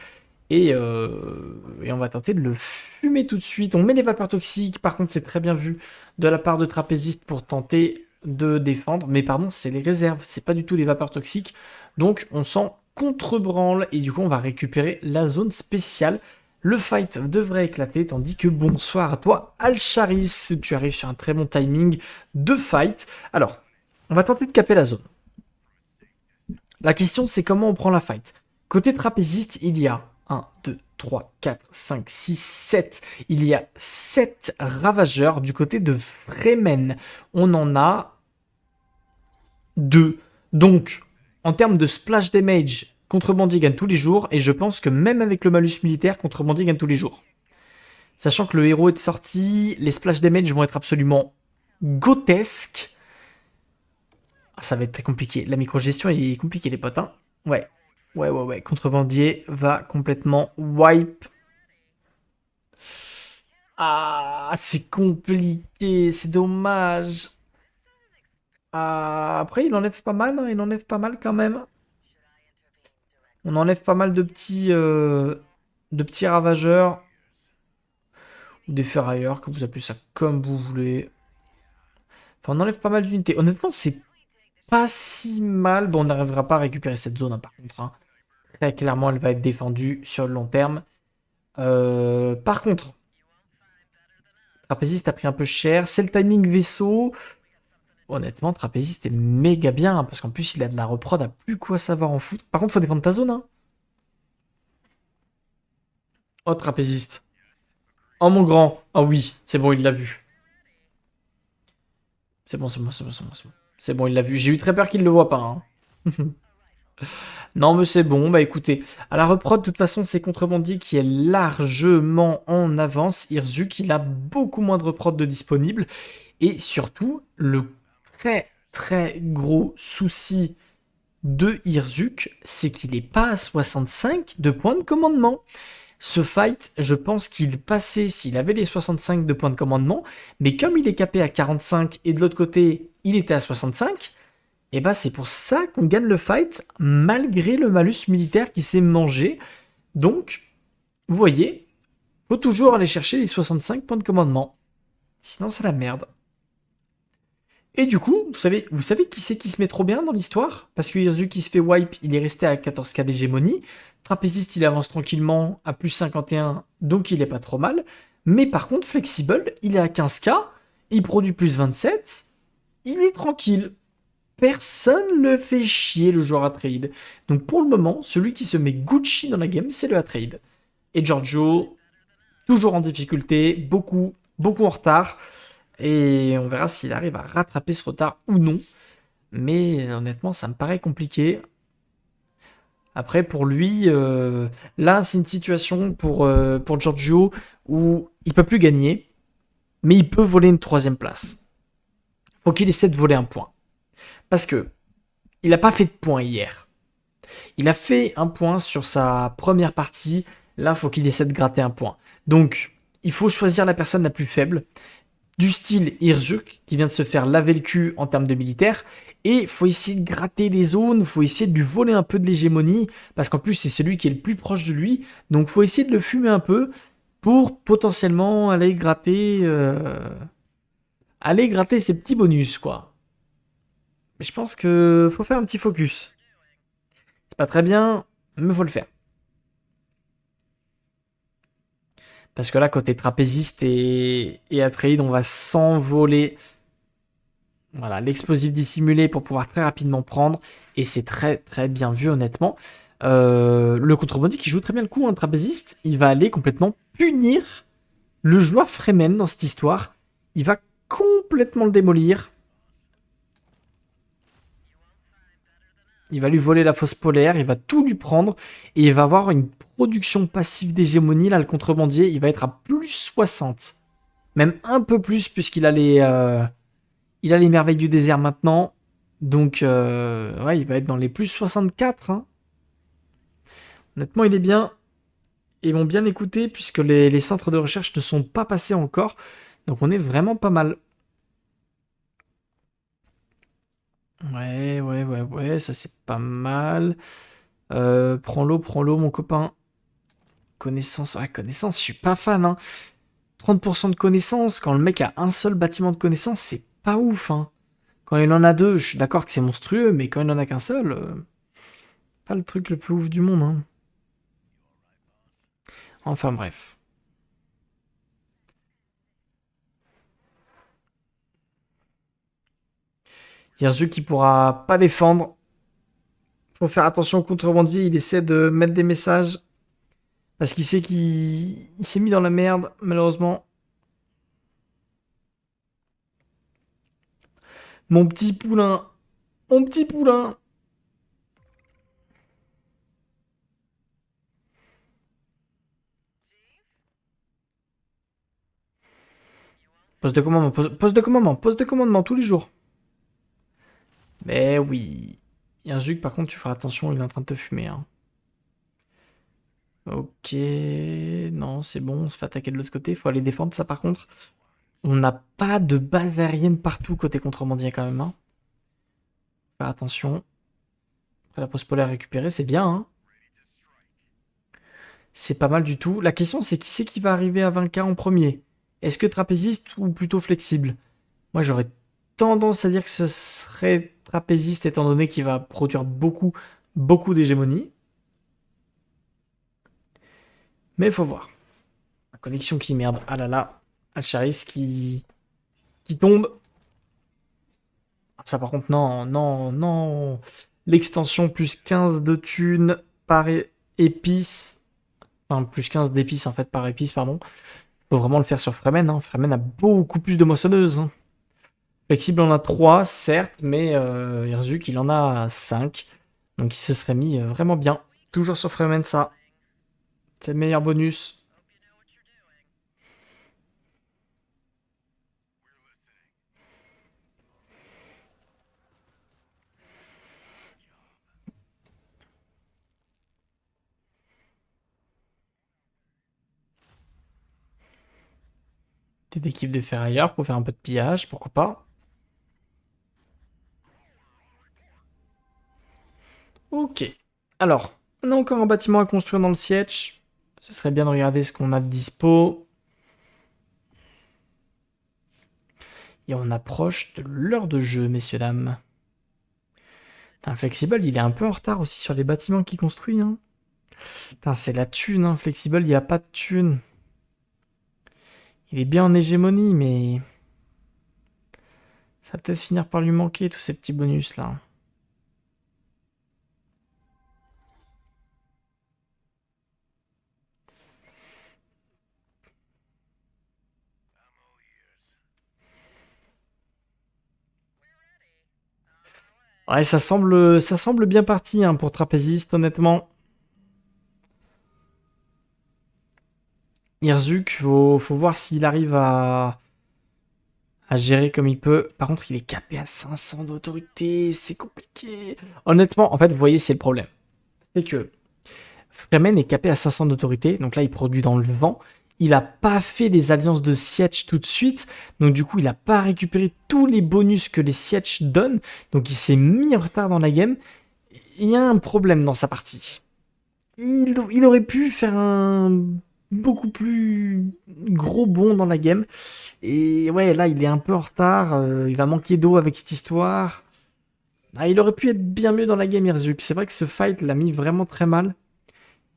Et on va tenter de le fumer tout de suite. On met les vapeurs toxiques, par contre c'est très bien vu de la part de Trapéziste pour tenter de défendre. Mais pardon, c'est les réserves, c'est pas du tout les vapeurs toxiques. Donc on s'en contrebranle et du coup on va récupérer la zone spéciale. Le fight devrait éclater, tandis que bonsoir à toi Alcharis, tu arrives sur un très bon timing de fight. Alors, on va tenter de caper la zone. La question c'est comment on prend la fight. Côté trapéziste, il y a 1, 2, 3, 4, 5, 6, 7. Il y a 7 ravageurs. Du côté de Fremen, on en a 2. Donc, en termes de splash damage, Contrebandier gagne tous les jours. Et je pense que même avec le malus militaire, Contrebandier gagne tous les jours. Sachant que le héros est sorti, les splash damage vont être absolument grotesques. Ah, ça va être très compliqué. La microgestion est compliquée, les potes. Hein. Ouais. Ouais. Contrebandier va complètement wipe. Ah, c'est compliqué, c'est dommage. Ah, après, il enlève pas mal, hein, il enlève pas mal quand même. On enlève pas mal de petits ravageurs ou des ferrailleurs, que vous appelez ça comme vous voulez. Enfin, on enlève pas mal d'unités. Honnêtement, c'est pas si mal. Bon, on n'arrivera pas à récupérer cette zone, hein, par contre. Hein. Très clairement, elle va être défendue sur le long terme. Par contre, Trapéziste a pris un peu cher. C'est le timing vaisseau. Honnêtement, Trapéziste est méga bien, hein, parce qu'en plus, il a de la reprod à plus quoi savoir en foot. Par contre, faut défendre ta zone. Hein. Oh, Trapéziste. Oh, mon grand. Ah oui, c'est bon, il l'a vu. C'est bon, c'est bon, c'est bon, c'est bon, c'est bon. C'est bon, il l'a vu. J'ai eu très peur qu'il le voit pas. Hein. Non, mais c'est bon. Bah écoutez, à la reprod, de toute façon, c'est Contrebandier qui est largement en avance. Irzuk, il a beaucoup moins de reprod de disponible. Et surtout, le très très gros souci de Irzuk, c'est qu'il n'est pas à 65 de points de commandement. Ce fight, je pense qu'il passait s'il avait les 65 de points de commandement, mais comme il est capé à 45 et de l'autre côté, il était à 65, et bah c'est pour ça qu'on gagne le fight malgré le malus militaire qui s'est mangé. Donc, vous voyez, faut toujours aller chercher les 65 points de commandement. Sinon, c'est la merde. Et du coup, vous savez qui c'est qui se met trop bien dans l'histoire? Parce que Irzuk qui se fait wipe, il est resté à 14k d'hégémonie. Trapéziste, il avance tranquillement à plus 51, donc il est pas trop mal. Mais par contre, Flexible, il est à 15k, il produit plus 27, il est tranquille. Personne le fait chier, le joueur à trade. Donc pour le moment, celui qui se met Gucci dans la game, c'est le à trade. Et Giorgio, toujours en difficulté, beaucoup en retard. Et on verra s'il arrive à rattraper ce retard ou non. Mais honnêtement, ça me paraît compliqué. Après, pour lui, là, c'est une situation pour Giorgio où il peut plus gagner, mais il peut voler une troisième place. Faut qu'il essaie de voler un point. Parce que il n'a pas fait de point hier. Il a fait un point sur sa première partie. Là, faut qu'il essaie de gratter un point. Donc, il faut choisir la personne la plus faible. Du style Irzuk, qui vient de se faire laver le cul en termes de militaire, et faut essayer de gratter des zones, faut essayer de lui voler un peu de l'hégémonie, parce qu'en plus c'est celui qui est le plus proche de lui, donc faut essayer de le fumer un peu pour potentiellement aller gratter ses petits bonus, quoi. Mais je pense que faut faire un petit focus. C'est pas très bien, mais faut le faire. Parce que là, côté trapéziste et Atreide, on va s'envoler. Voilà, l'explosif dissimulé pour pouvoir très rapidement prendre. Et c'est très très bien vu, honnêtement. Le contrebandis qui joue très bien le coup, un trapéziste, il va aller complètement punir le joueur Fremen dans cette histoire. Il va complètement le démolir. Il va lui voler la fosse polaire, il va tout lui prendre, et il va avoir une production passive d'hégémonie. Là, le contrebandier, il va être à plus 60. Même un peu plus, puisqu'il a il a les merveilles du désert maintenant. Donc, ouais, il va être dans les plus 64. Hein. Honnêtement, il est bien. Ils m'ont bien écouté, puisque les centres de recherche ne sont pas passés encore. Donc, on est vraiment pas mal. Ouais, ça c'est pas mal. Prends-l'eau, mon copain. Connaissance, ouais, connaissance, je suis pas fan, hein. 30% de connaissance, quand le mec a un seul bâtiment de connaissance, c'est pas ouf, hein. Quand il en a deux, je suis d'accord que c'est monstrueux, mais quand il en a qu'un seul, pas le truc le plus ouf du monde, hein. Enfin bref. Yerzu qui pourra pas défendre. Faut faire attention au contrebandier, il essaie de mettre des messages. Parce qu'il sait qu'il s'est mis dans la merde, malheureusement. Mon petit poulain. Mon petit poulain. Poste de commandement, poste de commandement, poste de commandement tous les jours. Mais oui. Yerzuk, par contre, tu feras attention, il est en train de te fumer. Hein. Ok. Non, c'est bon, on se fait attaquer de l'autre côté. Il faut aller défendre ça, par contre. On n'a pas de base aérienne partout côté contrebandier, quand même. Hein. Faire attention. Après, la poste polaire récupérée, c'est bien. Hein. C'est pas mal du tout. La question, c'est qui va arriver à 20K en premier? Est-ce que trapéziste ou plutôt flexible? Moi, j'aurais tendance à dire que ce serait trapéziste, étant donné qu'il va produire beaucoup d'hégémonie. Mais il faut voir. La connexion qui merde. Ah là là. Alcharis qui tombe. Ça, par contre, non. L'extension plus 15 de thunes par épice. Enfin, plus 15 d'épices, en fait, par épice, pardon. Faut vraiment le faire sur Fremen. Hein. Fremen a beaucoup plus de moissonneuses. Hein. Flexible en a 3, certes, mais Herzuk, il en a 5. Donc il se serait mis vraiment bien. Toujours sur Fremen, ça. C'est le meilleur bonus. Petite équipe de ferrailleurs pour faire un peu de pillage, pourquoi pas. Ok. Alors, on a encore un bâtiment à construire dans le siège. Ce serait bien de regarder ce qu'on a de dispo. Et on approche de l'heure de jeu, messieurs, dames. Putain, Flexible, il est un peu en retard aussi sur les bâtiments qu'il construit. Hein. Putain, c'est la thune, hein. Flexible, il n'y a pas de thune. Il est bien en hégémonie, mais ça va peut-être finir par lui manquer tous ces petits bonus là. Ouais, ça semble bien parti hein, pour Trapéziste, honnêtement. Herzuk, faut voir s'il arrive à gérer comme il peut. Par contre, il est capé à 500 d'autorité, c'est compliqué. Honnêtement, en fait, vous voyez, c'est le problème. C'est que Fremen est capé à 500 d'autorité, donc là, il produit dans le vent. Il n'a pas fait des alliances de siège tout de suite, donc du coup, il n'a pas récupéré tous les bonus que les sièges donnent, donc il s'est mis en retard dans la game. Il y a un problème dans sa partie. Il aurait pu faire un beaucoup plus gros bond dans la game. Et ouais, là, il est un peu en retard. Il va manquer d'eau avec cette histoire. Ah, il aurait pu être bien mieux dans la game, Irzuk. C'est vrai que ce fight l'a mis vraiment très mal.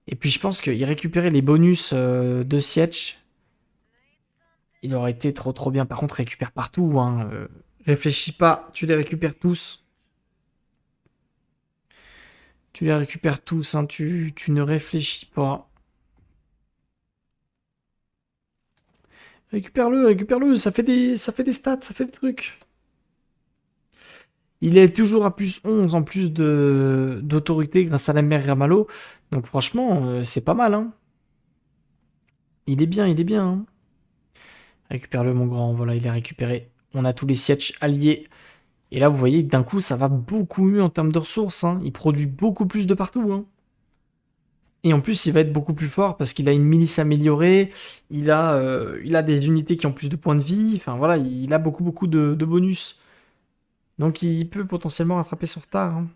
Et puis je pense qu'il récupérait les bonus de Sietch. Il aurait été trop trop bien. Par contre, récupère partout, hein. Réfléchis pas, tu les récupères tous. Tu les récupères tous, hein. Tu ne réfléchis pas. Récupère-le, récupère-le. Ça fait des stats, ça fait des trucs. Il est toujours à plus 11 en plus de d'autorité grâce à la mère Ramallo. Donc franchement, c'est pas mal, hein. Il est bien, il est bien, hein. Récupère-le, mon grand. Voilà, il est récupéré. On a tous les sièges alliés. Et là, vous voyez, d'un coup, ça va beaucoup mieux en termes de ressources, hein. Il produit beaucoup plus de partout, hein. Et en plus, il va être beaucoup plus fort parce qu'il a une milice améliorée. Il a des unités qui ont plus de points de vie. Enfin voilà, il a beaucoup, beaucoup de bonus. Donc il peut potentiellement rattraper son retard, hein.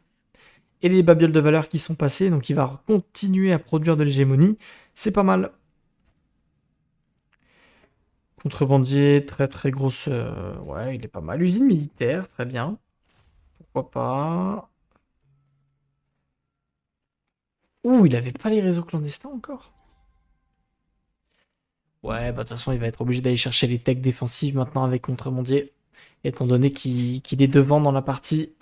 Et les babioles de valeur qui sont passées, donc il va continuer à produire de l'hégémonie. C'est pas mal. Contrebandier, très très grosse. Ouais, il est pas mal. Usine militaire, très bien. Pourquoi pas. Ouh, il avait pas les réseaux clandestins encore. Ouais, bah de toute façon, il va être obligé d'aller chercher les techs défensives maintenant avec Contrebandier, étant donné qu'il est devant dans la partie.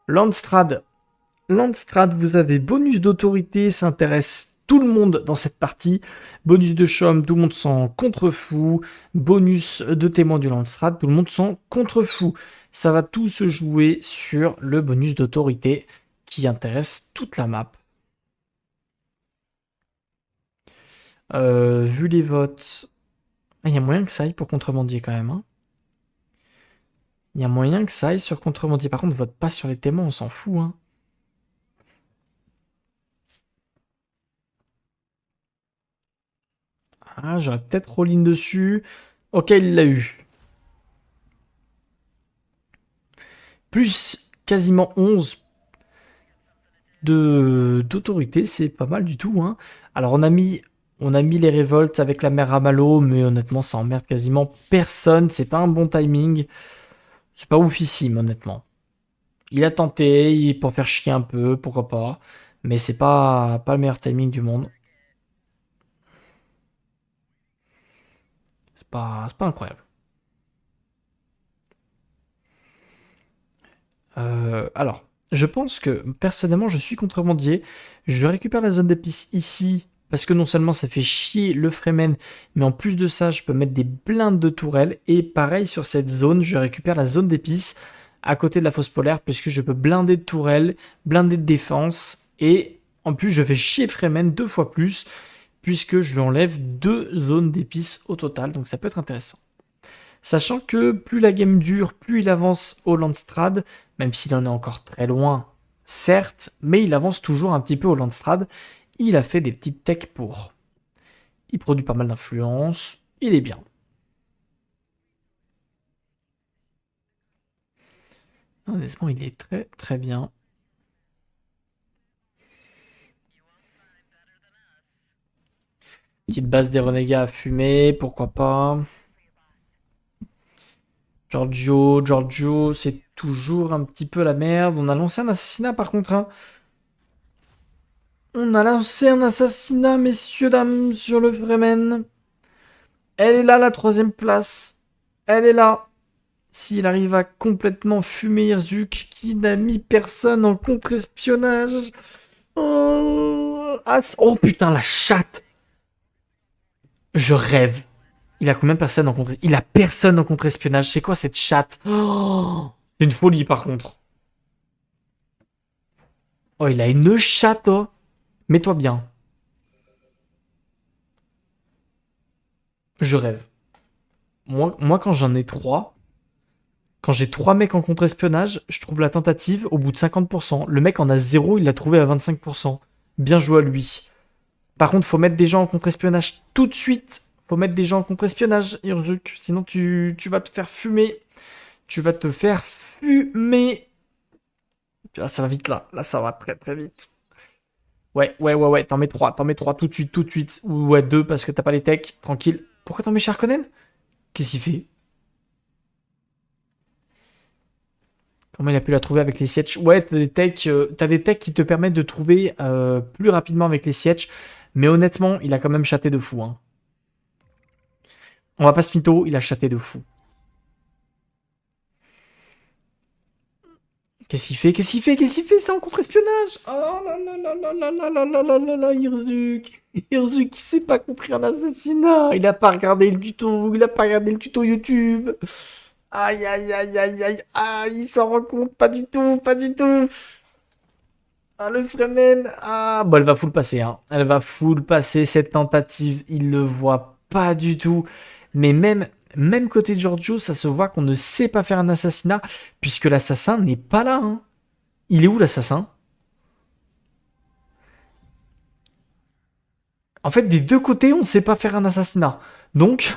Landstrad. Landstrad, vous avez bonus d'autorité, ça intéresse tout le monde dans cette partie. Bonus de chaume, tout le monde s'en contrefou. Bonus de témoin du Landstrad, tout le monde s'en contrefou. Ça va tout se jouer sur le bonus d'autorité qui intéresse toute la map. Vu les votes, il y a moyen que ça aille pour contrebandier quand même, hein. Il y a moyen que ça aille sur contrebandier. Par contre, vote pas sur les témoins, on s'en fout, hein. Ah, j'aurais peut-être all-in dessus. Ok, il l'a eu. Plus quasiment 11 d'autorité, c'est pas mal du tout, hein. Alors on a mis les révoltes avec la mère Ramallo, mais honnêtement ça emmerde quasiment personne, c'est pas un bon timing, c'est pas oufissime honnêtement. Il a tenté, pour faire chier un peu, pourquoi pas, mais c'est pas le meilleur timing du monde. C'est pas incroyable. Alors, je pense que personnellement, je suis contrebandier. Je récupère la zone d'épices ici parce que non seulement ça fait chier le Fremen, mais en plus de ça, je peux mettre des blindes de tourelles. Et pareil sur cette zone, je récupère la zone d'épices à côté de la fosse polaire puisque je peux blinder de tourelles, blinder de défense. Et en plus, je fais chier Fremen 2 fois plus puisque je lui enlève 2 zones d'épices au total. Donc ça peut être intéressant. Sachant que plus la game dure, plus il avance au Landstrad, même s'il en est encore très loin, certes, mais il avance toujours un petit peu au Landstrad. Il a fait des petites techs pour. Il produit pas mal d'influence, il est bien. Honnêtement, il est très très bien. Petite base des renégats à fumer, pourquoi pas. Giorgio, c'est toujours un petit peu la merde. On a lancé un assassinat par contre, hein. On a lancé un assassinat, messieurs, dames, sur le Fremen. Elle est là, la troisième place. Elle est là. S'il arrive à complètement fumer Irzuk, qui n'a mis personne en contre-espionnage. Oh, ah, oh putain, la chatte. Je rêve. Il a combien de personnes en contre... Il a personne en contre-espionnage. C'est quoi cette chatte? Oh, c'est une folie par contre. Oh, il a une chatte, oh. Mets-toi bien. Je rêve. Moi quand j'en ai 3, quand j'ai 3 mecs en contre-espionnage, je trouve la tentative au bout de 50%. Le mec en a 0, il l'a trouvé à 25%. Bien joué à lui. Par contre, faut mettre des gens en contre-espionnage tout de suite. Faut mettre des gens en contre-espionnage, Irzuk. Sinon, tu vas te faire fumer. Tu vas te faire fumer. Là, ça va vite là. Là, ça va très très vite. Ouais, ouais, ouais, ouais. T'en mets 3. T'en mets 3 tout de suite, tout de suite. Ou ouais, 2 parce que t'as pas les techs. Tranquille. Pourquoi t'en mets Sharkonnen? Qu'est-ce qu'il fait? Comment il a pu la trouver avec les sièges? Ouais, t'as des techs qui te permettent de trouver plus rapidement avec les sièges. Mais honnêtement, il a quand même chaté de fou, hein. On va pas se mytho, il a chaté de fou. Qu'est-ce qu'il fait? Qu'est-ce qu'il fait? Qu'est-ce qu'il fait? C'est en contre-espionnage! Oh là là là là là là là là là là là, Hirzuk! Hirzuk, il sait pas contrer un assassinat! Il a pas regardé le tuto! Il a pas regardé le tuto YouTube! Aïe aïe aïe aïe aïe! Ah, il s'en rend compte! Pas du tout! Pas du tout! Ah, le Fremen! Ah, bon, elle va full passer, hein. Elle va full passer cette tentative. Il le voit pas du tout. Mais même côté de Giorgio, ça se voit qu'on ne sait pas faire un assassinat, puisque l'assassin n'est pas là, hein. Il est où l'assassin? En fait, des deux côtés, on ne sait pas faire un assassinat. Donc,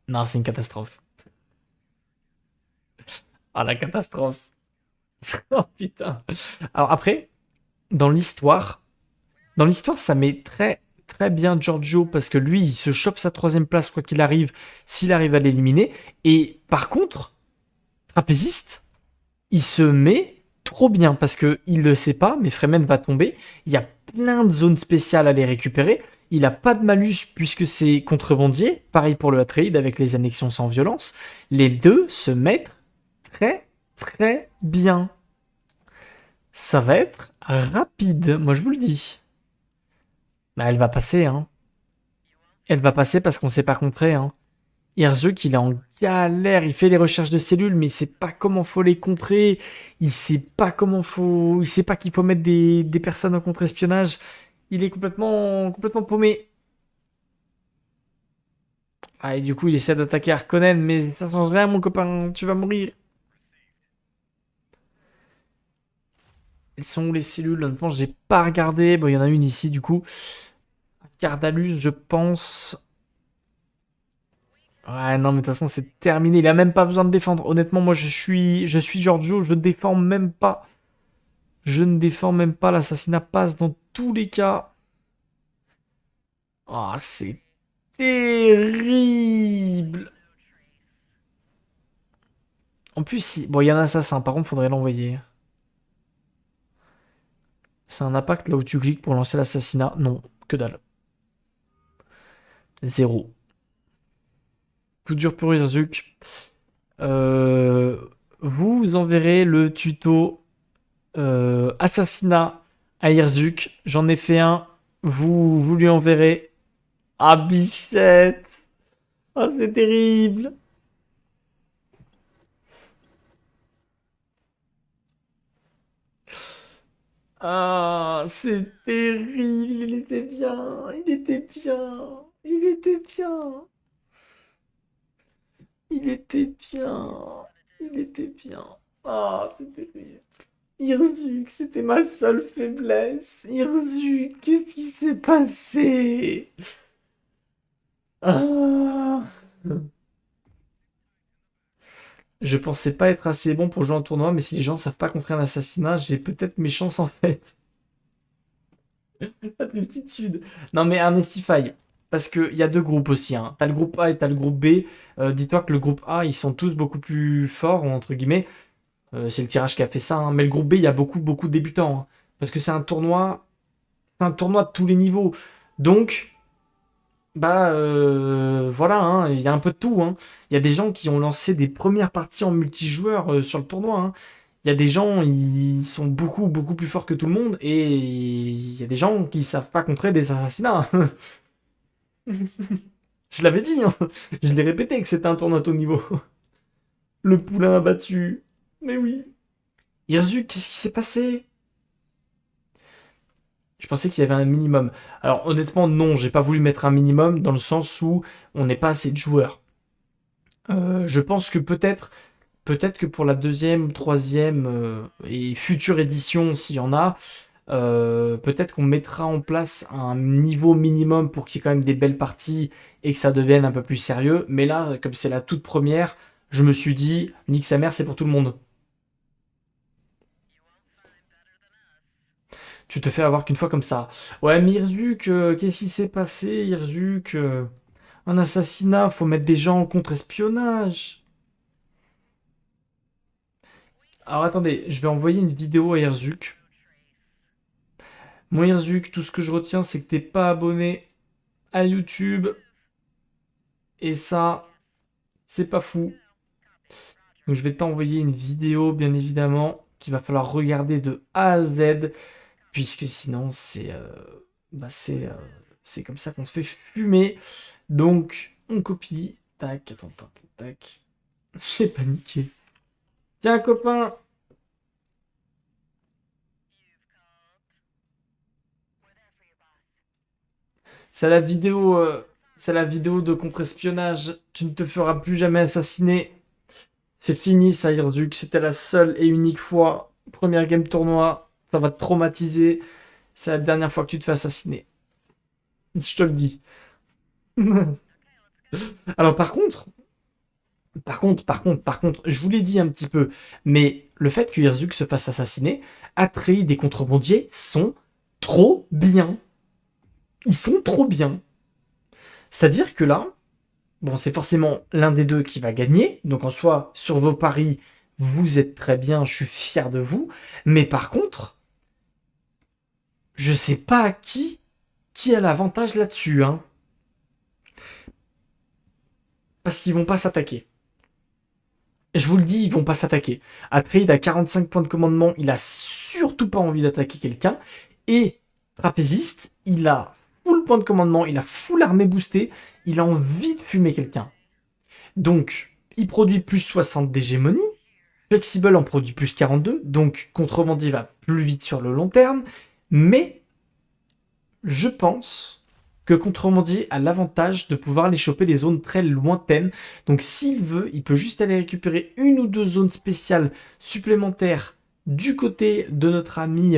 non, c'est une catastrophe. Ah, la catastrophe. Oh putain. Alors après, dans l'histoire, dans l'histoire, ça met très bien Giorgio parce que lui, il se chope sa troisième place quoi qu'il arrive, s'il arrive à l'éliminer. Et par contre, trapéziste, il se met trop bien parce que il le sait pas, mais Fremen va tomber. Il y a plein de zones spéciales à les récupérer. Il a pas de malus puisque c'est contrebandier. Pareil pour le Atreide avec les annexions sans violence. Les deux se mettent très bien. Ça va être rapide, moi je vous le dis. Bah, elle va passer, hein. Elle va passer parce qu'on sait pas contrer, hein. Herzog, il est en galère, il fait les recherches de cellules, mais il sait pas comment faut les contrer, il sait pas qu'il faut mettre des personnes en contre-espionnage. Il est complètement paumé. Ah, et du coup, il essaie d'attaquer Harkonnen, mais ça change rien, mon copain, tu vas mourir. Elles sont où les cellules? Honnêtement, j'ai pas regardé. Bon, il y en a une ici, du coup. Cardalus, je pense. Ouais, non, mais de toute façon, c'est terminé. Il a même pas besoin de défendre. Honnêtement, moi, je suis Giorgio, je défends même pas. Je ne défends même pas. L'assassinat passe dans tous les cas. Ah, c'est terrible. En plus, si. Bon, il y a un assassin. Par contre, faudrait l'envoyer. C'est un impact là où tu cliques pour lancer l'assassinat. Non, que dalle. Zéro. Coup dur pour Irzuk. Euh, vous enverrez le tuto assassinat à Irzuk. J'en ai fait un. Vous lui enverrez. Ah, bichette! Ah, c'est terrible! Ah, c'est terrible! Il était bien! Il était bien! Il était bien! Il était bien! Il était bien! Ah, c'est terrible! Irzuk, c'était ma seule faiblesse! Irzuk, qu'est-ce qui s'est passé? Ah! Je pensais pas être assez bon pour jouer en tournoi, mais si les gens savent pas contrer un assassinat, j'ai peut-être mes chances en fait. La tristitude. Non mais Amnestify. Parce qu'il y a deux groupes aussi, hein. T'as le groupe A et t'as le groupe B. Dis-toi que le groupe A, ils sont tous beaucoup plus forts, entre guillemets. C'est le tirage qui a fait ça, hein. Mais le groupe B, il y a beaucoup de débutants, hein. Parce que c'est un tournoi de tous les niveaux. Donc, bah voilà, hein, il y a un peu de tout, hein. Il y a des gens qui ont lancé des premières parties en multijoueur sur le tournoi, hein. Il y a des gens, ils sont beaucoup plus forts que tout le monde, et il y a des gens qui savent pas contrer des assassinats. Je l'avais dit, hein. Je l'ai répété que c'était un tournoi au niveau. Le poulain abattu. Mais oui. Irzu, qu'est-ce qui s'est passé? Je pensais qu'il y avait un minimum. Alors honnêtement, non, j'ai pas voulu mettre un minimum dans le sens où on n'est pas assez de joueurs. Je pense que peut-être que pour la deuxième, troisième et future édition, s'il y en a, peut-être qu'on mettra en place un niveau minimum pour qu'il y ait quand même des belles parties et que ça devienne un peu plus sérieux. Mais là, comme c'est la toute première, je me suis dit, nique sa mère, c'est pour tout le monde. Tu te fais avoir qu'une fois comme ça. Ouais, mais Irzuk, qu'est-ce qui s'est passé, Irzuk? Un assassinat, faut mettre des gens en contre-espionnage. Alors attendez, je vais envoyer une vidéo à Herzuk. Mon Herzuk, tout ce que je retiens, c'est que t'es pas abonné à YouTube. Et ça, c'est pas fou. Donc je vais t'envoyer une vidéo, bien évidemment, qu'il va falloir regarder de A à Z. Puisque sinon, bah, c'est comme ça qu'on se fait fumer. Donc, on copie. Tac, attends, attends, tac. J'ai paniqué. Tiens, copain. C'est la vidéo, c'est la vidéo de contre-espionnage. Tu ne te feras plus jamais assassiner. C'est fini, ça, Herzog. C'était la seule et unique fois. Première game tournoi. Ça va te traumatiser. C'est la dernière fois que tu te fais assassiner. Je te le dis. Alors, par contre, je vous l'ai dit un petit peu, mais le fait que Herzog se fasse assassiner, Atreide des contrebandiers sont trop bien. Ils sont trop bien. C'est-à-dire que là, bon, c'est forcément l'un des deux qui va gagner. Donc en soi, sur vos paris, vous êtes très bien, je suis fier de vous. Mais par contre, je sais pas qui a l'avantage là-dessus, hein. Parce qu'ils vont pas s'attaquer. Je vous le dis, ils vont pas s'attaquer. Atreide a 45 points de commandement, il a surtout pas envie d'attaquer quelqu'un. Et Trapéziste, il a full point de commandement, il a full armée boostée, il a envie de fumer quelqu'un. Donc, il produit plus 60 d'hégémonie, Flexible en produit plus 42, donc Contrebandier va plus vite sur le long terme, mais je pense que Contrebandier a l'avantage de pouvoir aller choper des zones très lointaines. Donc s'il veut, il peut juste aller récupérer une ou deux zones spéciales supplémentaires du côté de notre ami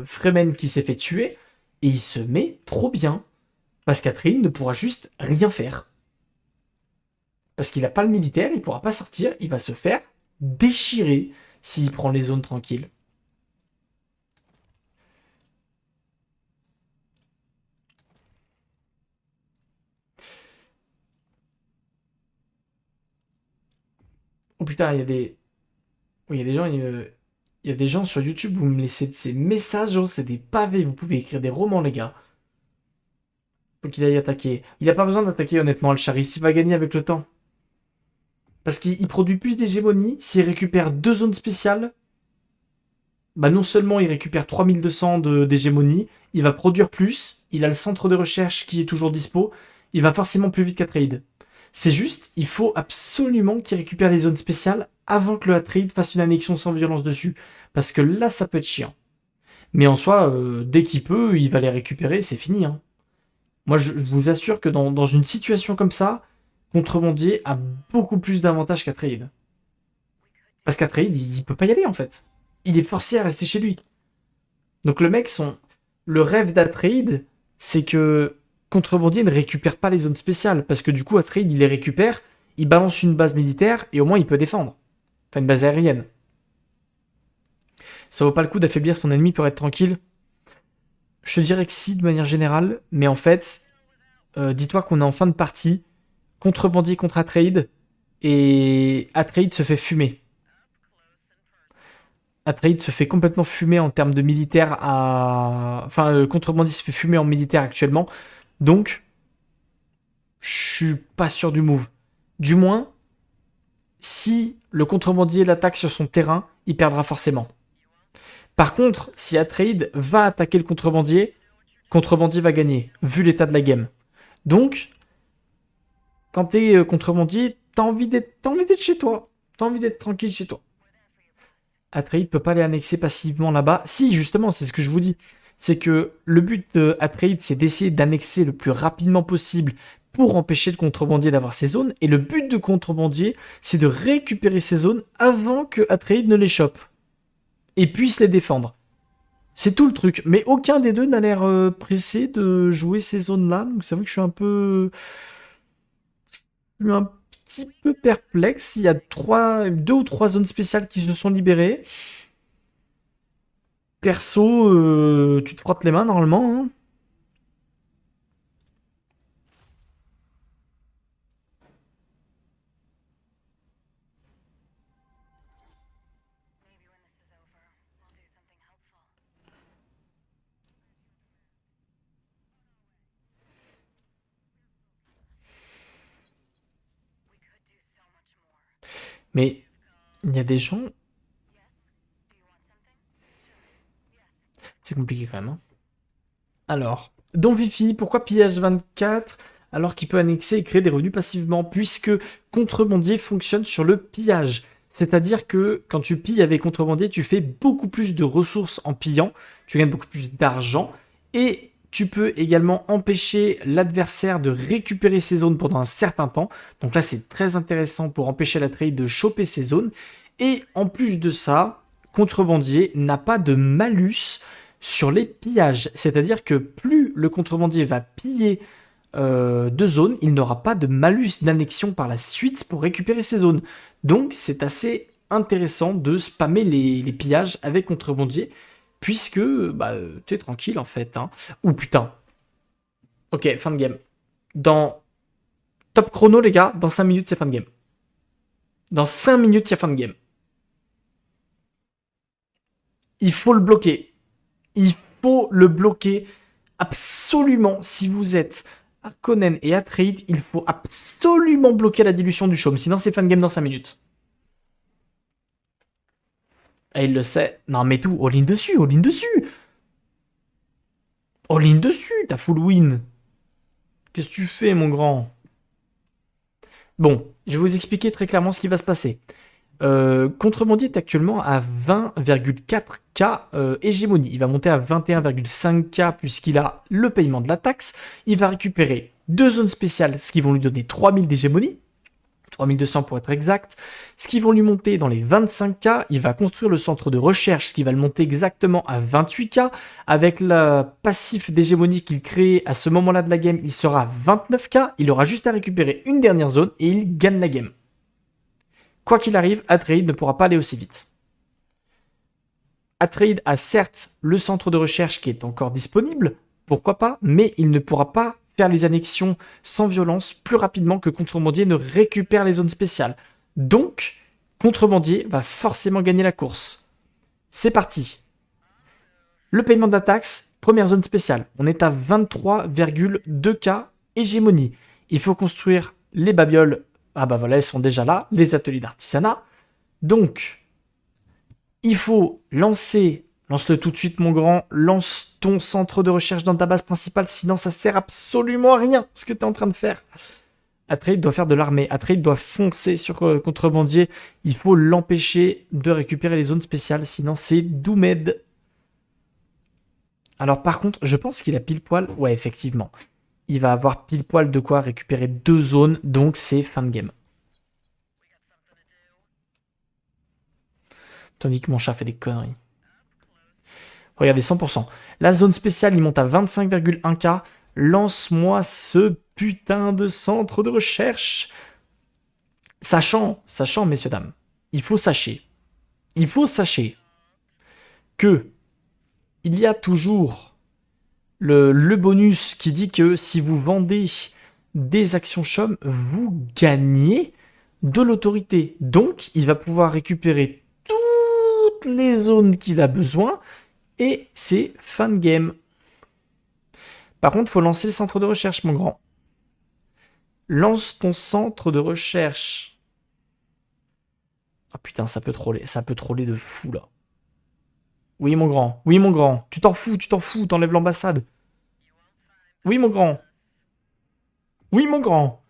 Fremen qui s'est fait tuer, et il se met trop bien. Parce qu'Atrine ne pourra juste rien faire. Parce qu'il n'a pas le militaire, il pourra pas sortir, il va se faire déchirer s'il prend les zones tranquilles. Oh putain, il y a des gens, il y a des gens sur YouTube, vous me laissez de ces messages, oh, c'est des pavés, vous pouvez écrire des romans, les gars. Faut qu'il aille attaquer. Il a pas besoin d'attaquer, honnêtement, Al-Charis, il va gagner avec le temps. Parce qu'il produit plus d'hégémonie, s'il récupère deux zones spéciales, bah non seulement il récupère 3200 d'hégémonie, il va produire plus, il a le centre de recherche qui est toujours dispo, il va forcément plus vite qu'Atreide. C'est juste, il faut absolument qu'il récupère les zones spéciales avant que le Atreide fasse une annexion sans violence dessus. Parce que là, ça peut être chiant. Mais en soi, dès qu'il peut, il va les récupérer, c'est fini, hein. Moi, je vous assure que dans une situation comme ça, Contrebandier a beaucoup plus d'avantages qu'Atreide. Parce qu'Atreide, il peut pas y aller, en fait. Il est forcé à rester chez lui. Donc le rêve d'Atreide, c'est que Contrebandier ne récupère pas les zones spéciales, parce que du coup, Atreide, il les récupère, il balance une base militaire, et au moins, il peut défendre. Enfin, une base aérienne. Ça vaut pas le coup d'affaiblir son ennemi pour être tranquille. Je te dirais que si, de manière générale, mais en fait, dis-toi qu'on est en fin de partie, Contrebandier contre Atreide, et Atreide se fait fumer. Atreide se fait complètement fumer en termes de militaire à... Enfin, Contrebandier se fait fumer en militaire actuellement. Donc, je suis pas sûr du move. Du moins, si le contrebandier l'attaque sur son terrain, il perdra forcément. Par contre, si Atreide va attaquer le contrebandier va gagner, vu l'état de la game. Donc, quand t'es contrebandier, t'as envie d'être chez toi. T'as envie d'être tranquille chez toi. Atreide peut pas les annexer passivement là-bas. Si, justement, c'est ce que je vous dis. C'est que le but de Atreide, c'est d'essayer d'annexer le plus rapidement possible pour empêcher le contrebandier d'avoir ses zones. Et le but de contrebandier, c'est de récupérer ses zones avant que Atreide ne les chope et puisse les défendre. C'est tout le truc. Mais aucun des deux n'a l'air pressé de jouer ces zones-là. Donc c'est vrai que je suis un petit peu perplexe. Il y a deux ou trois zones spéciales qui se sont libérées. Perso, tu te frottes les mains normalement, hein. Mais il y a des gens... C'est compliqué quand même. Hein. Alors, Don Fifi, pourquoi pillage 24 alors qu'il peut annexer et créer des revenus passivement? Puisque contrebandier fonctionne sur le pillage. C'est-à-dire que quand tu pilles avec contrebandier, tu fais beaucoup plus de ressources en pillant, tu gagnes beaucoup plus d'argent, et tu peux également empêcher l'adversaire de récupérer ses zones pendant un certain temps. Donc là, c'est très intéressant pour empêcher la trade de choper ses zones. Et en plus de ça, contrebandier n'a pas de malus sur les pillages. C'est-à-dire que plus le contrebandier va piller de zones, il n'aura pas de malus d'annexion par la suite pour récupérer ses zones. Donc c'est assez intéressant de spammer les pillages avec contrebandier, puisque bah, t'es tranquille en fait. Hein. Ouh putain. Ok, fin de game. Dans top chrono les gars, dans 5 minutes c'est fin de game. Dans 5 minutes il y a fin de game. Il faut le bloquer. Il faut le bloquer absolument. Si vous êtes Harkonnen et Atreid, il faut absolument bloquer la dilution du chaume. Sinon, c'est fin de game dans 5 minutes. Et il le sait. Non, mais tout, all-in dessus, all-in dessus. All-in dessus, t'as full win. Qu'est-ce que tu fais, mon grand? Bon, je vais vous expliquer très clairement ce qui va se passer. Contrebandier est actuellement à 20,4K hégémonie. Il va monter à 21,5K puisqu'il a le paiement de la taxe. Il va récupérer 2 zones spéciales, ce qui vont lui donner 3000 d'hégémonie. 3200 pour être exact. Ce qui vont lui monter dans les 25K. Il va construire le centre de recherche, ce qui va le monter exactement à 28K. Avec le passif d'hégémonie qu'il crée à ce moment-là de la game, il sera à 29K. Il aura juste à récupérer une dernière zone et il gagne la game. Quoi qu'il arrive, Atreid ne pourra pas aller aussi vite. Atreid a certes le centre de recherche qui est encore disponible, pourquoi pas, mais il ne pourra pas faire les annexions sans violence plus rapidement que Contrebandier ne récupère les zones spéciales. Donc, Contrebandier va forcément gagner la course. C'est parti. Le paiement de la taxe, première zone spéciale. On est à 23,2K hégémonie. Il faut construire les babioles. Ah bah voilà, elles sont déjà là, les ateliers d'artisanat. Donc, il faut lance-le tout de suite mon grand, lance ton centre de recherche dans ta base principale, sinon ça sert absolument à rien ce que tu es en train de faire. Atreid doit faire de l'armée, Atreid doit foncer sur Contrebandier, il faut l'empêcher de récupérer les zones spéciales, sinon c'est Doomed. Alors par contre, je pense qu'il a pile poil, ouais effectivement, il va avoir pile poil de quoi récupérer 2 zones, donc c'est fin de game. Tandis que mon chat fait des conneries. Regardez, 100%. La zone spéciale, il monte à 25,1K. Lance-moi ce putain de centre de recherche. Sachant, messieurs, dames, il faut sachez que il y a toujours le bonus qui dit que si vous vendez des actions chum, vous gagnez de l'autorité. Donc, il va pouvoir récupérer toutes les zones qu'il a besoin et c'est fin de game. Par contre, il faut lancer le centre de recherche, mon grand. Lance ton centre de recherche. Ah putain, ça peut troller de fou, là. Oui, mon grand. Oui, mon grand. Tu t'en fous, t'enlèves l'ambassade. Oui, mon grand. Oui, mon grand.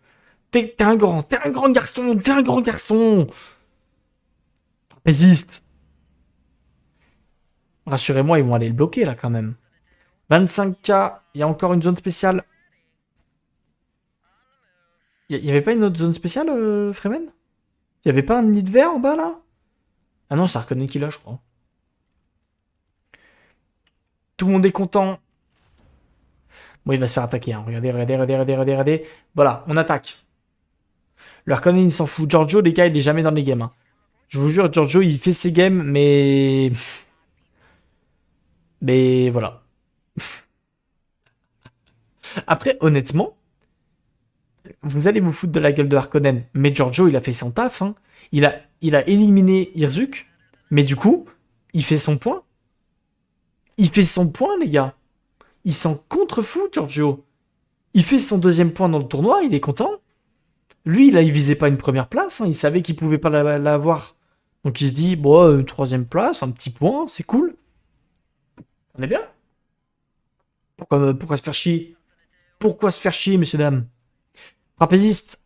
T'es un grand garçon, t'es un grand garçon. Résiste. Rassurez-moi, ils vont aller le bloquer, là, quand même. 25K, il y a encore une zone spéciale. Il y avait pas une autre zone spéciale, Freeman? Il y avait pas un nid de verre en bas, là? Ah non, ça reconnaît qu'il a, je crois. Tout le monde est content. Bon, il va se faire attaquer. Hein. Regardez. Voilà, on attaque. Le Harkonnen, il s'en fout. Giorgio, les gars, il est jamais dans les games. Hein. Je vous jure, Giorgio, il fait ses games, mais... Mais voilà. Après, honnêtement, vous allez vous foutre de la gueule de Harkonnen, mais Giorgio, il a fait son taf. Hein. Il a éliminé Hirzuk, mais du coup, il fait son point. Il fait son point, les gars. Il s'en contrefout, Giorgio. Il fait son 2e point dans le tournoi, il est content. Lui, là, il visait pas une première place, hein, il savait qu'il pouvait pas l'avoir. Donc il se dit, bon, une troisième place, un petit point, c'est cool. On est bien. Pourquoi se faire chier? Pourquoi se faire chier, messieurs, dames? Trapéziste.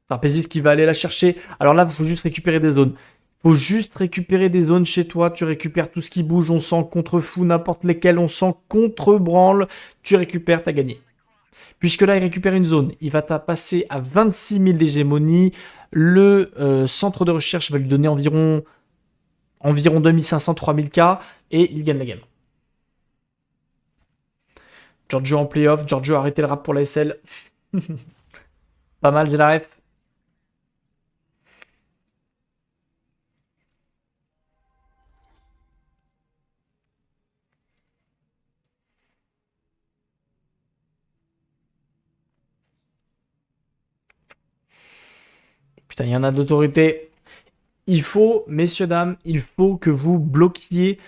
Trapéziste qui va aller la chercher. Alors là, il faut juste récupérer des zones. Faut juste récupérer des zones chez toi. Tu récupères tout ce qui bouge. On sent contre-fou n'importe lesquels. On sent contre-branle. Tu récupères, t'as gagné. Puisque là, il récupère une zone. Il va passer à 26 000 d'hégémonie. Le centre de recherche va lui donner environ 2500-3000 K. Et il gagne la game. Giorgio en playoff. Giorgio a arrêté le rap pour la SL. Pas mal, j'ai la ref. Putain, il y en a d'autorité. Il faut, messieurs, dames, il faut que vous bloquiez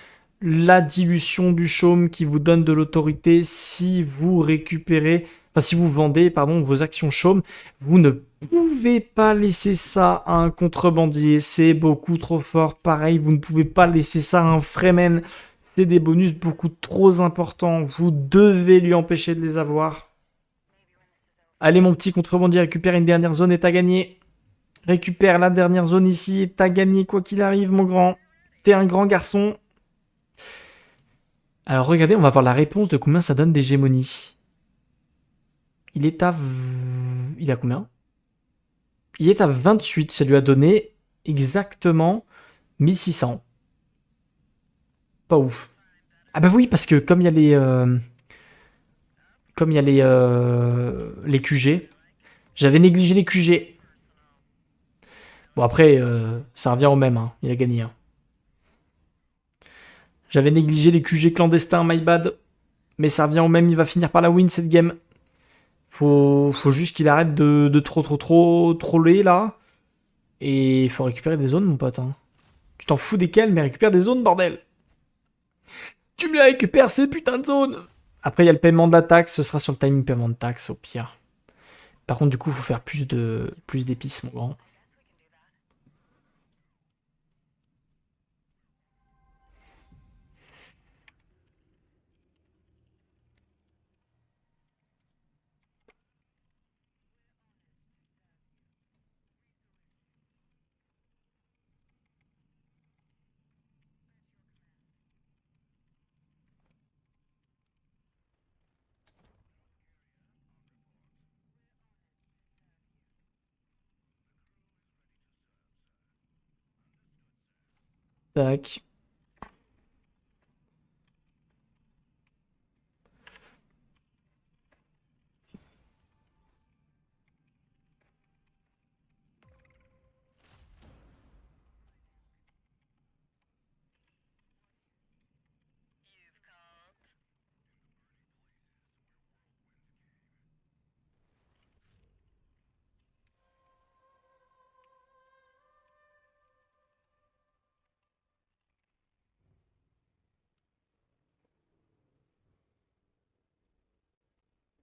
la dilution du chaume qui vous donne de l'autorité si vous récupérez, enfin si vous vendez, pardon, vos actions chaume. Vous ne pouvez pas laisser ça à un contrebandier, c'est beaucoup trop fort. Pareil, vous ne pouvez pas laisser ça à un Fremen, c'est des bonus beaucoup trop importants. Vous devez lui empêcher de les avoir. Allez, mon petit contrebandier, récupère une dernière zone et t'as gagné. Récupère la dernière zone ici. T'as gagné quoi qu'il arrive, mon grand. T'es un grand garçon. Alors regardez, on va voir la réponse de combien ça donne d'hégémonie. Il est à... Il a combien? Il est à 28. Ça lui a donné exactement 1600. Pas ouf. Ah bah oui, parce que comme il y a les... Comme il y a les QG, j'avais négligé les QG. Bon après, ça revient au même, hein. Il a gagné, hein. J'avais négligé les QG clandestins, my bad. Mais ça revient au même, il va finir par la win cette game. Faut juste qu'il arrête de trop troller là. Et il faut récupérer des zones, mon pote, hein. Tu t'en fous desquelles, mais récupère des zones, bordel. Tu me les récupères, ces putains de zones. Après, il y a le paiement de la taxe, ce sera sur le timing paiement de taxe, au pire. Par contre, du coup, il faut faire plus d'épices, mon grand. Tac.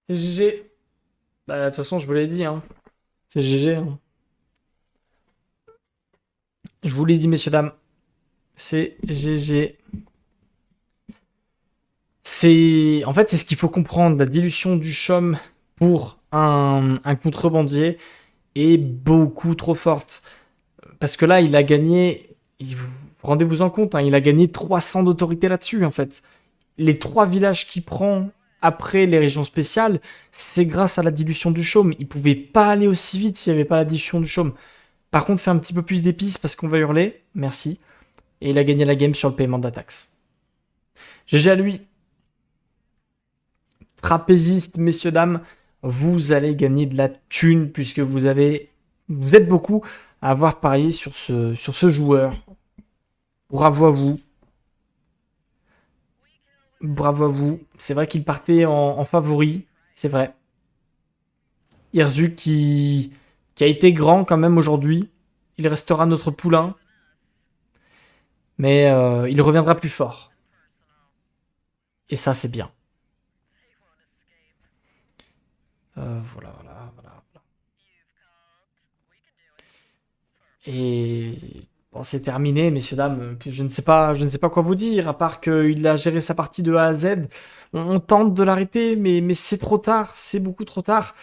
C'est GG. Bah, de toute façon, je vous l'ai dit, hein. C'est GG, hein. Je vous l'ai dit, messieurs, dames. C'est GG. En fait, c'est ce qu'il faut comprendre. La dilution du chaume pour un contrebandier est beaucoup trop forte. Parce que là, il a gagné, rendez-vous en compte, hein, il a gagné 300 d'autorité là-dessus, en fait. Les 3 villages qu'il prend après les régions spéciales, c'est grâce à la dilution du chaume. Il pouvait pas aller aussi vite s'il n'y avait pas la dilution du chaume. Par contre, fait un petit peu plus d'épices parce qu'on va hurler. Merci. Et il a gagné la game sur le paiement de la taxe. GG à lui. Trapéziste, messieurs, dames, vous allez gagner de la thune puisque vous êtes beaucoup à avoir parié sur ce joueur. Bravo à vous. Bravo à vous. C'est vrai qu'il partait en favori. C'est vrai. Irzu qui a été grand quand même aujourd'hui. Il restera notre poulain. Mais il reviendra plus fort. Et ça, c'est bien. Voilà. Et bon, c'est terminé, messieurs, dames. Je ne sais pas quoi vous dire, à part qu'il a géré sa partie de A à Z. On tente de l'arrêter, mais c'est trop tard, c'est beaucoup trop tard.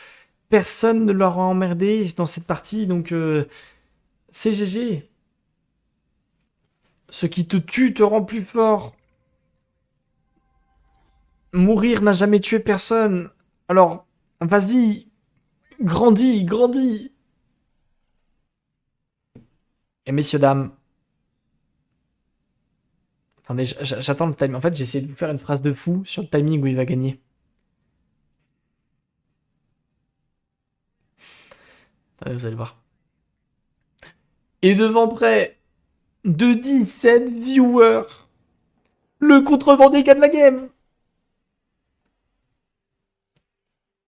Personne ne l'aura emmerdé dans cette partie, donc c'est GG. Ce qui te tue te rend plus fort. Mourir n'a jamais tué personne. Alors, vas-y, grandis, grandis. Et messieurs, dames, attendez, j'attends le timing. En fait, j'ai essayé de vous faire une phrase de fou sur le timing où il va gagner. Attendez, vous allez voir. Et devant près de 17 viewers, le contrebandier gagne la game.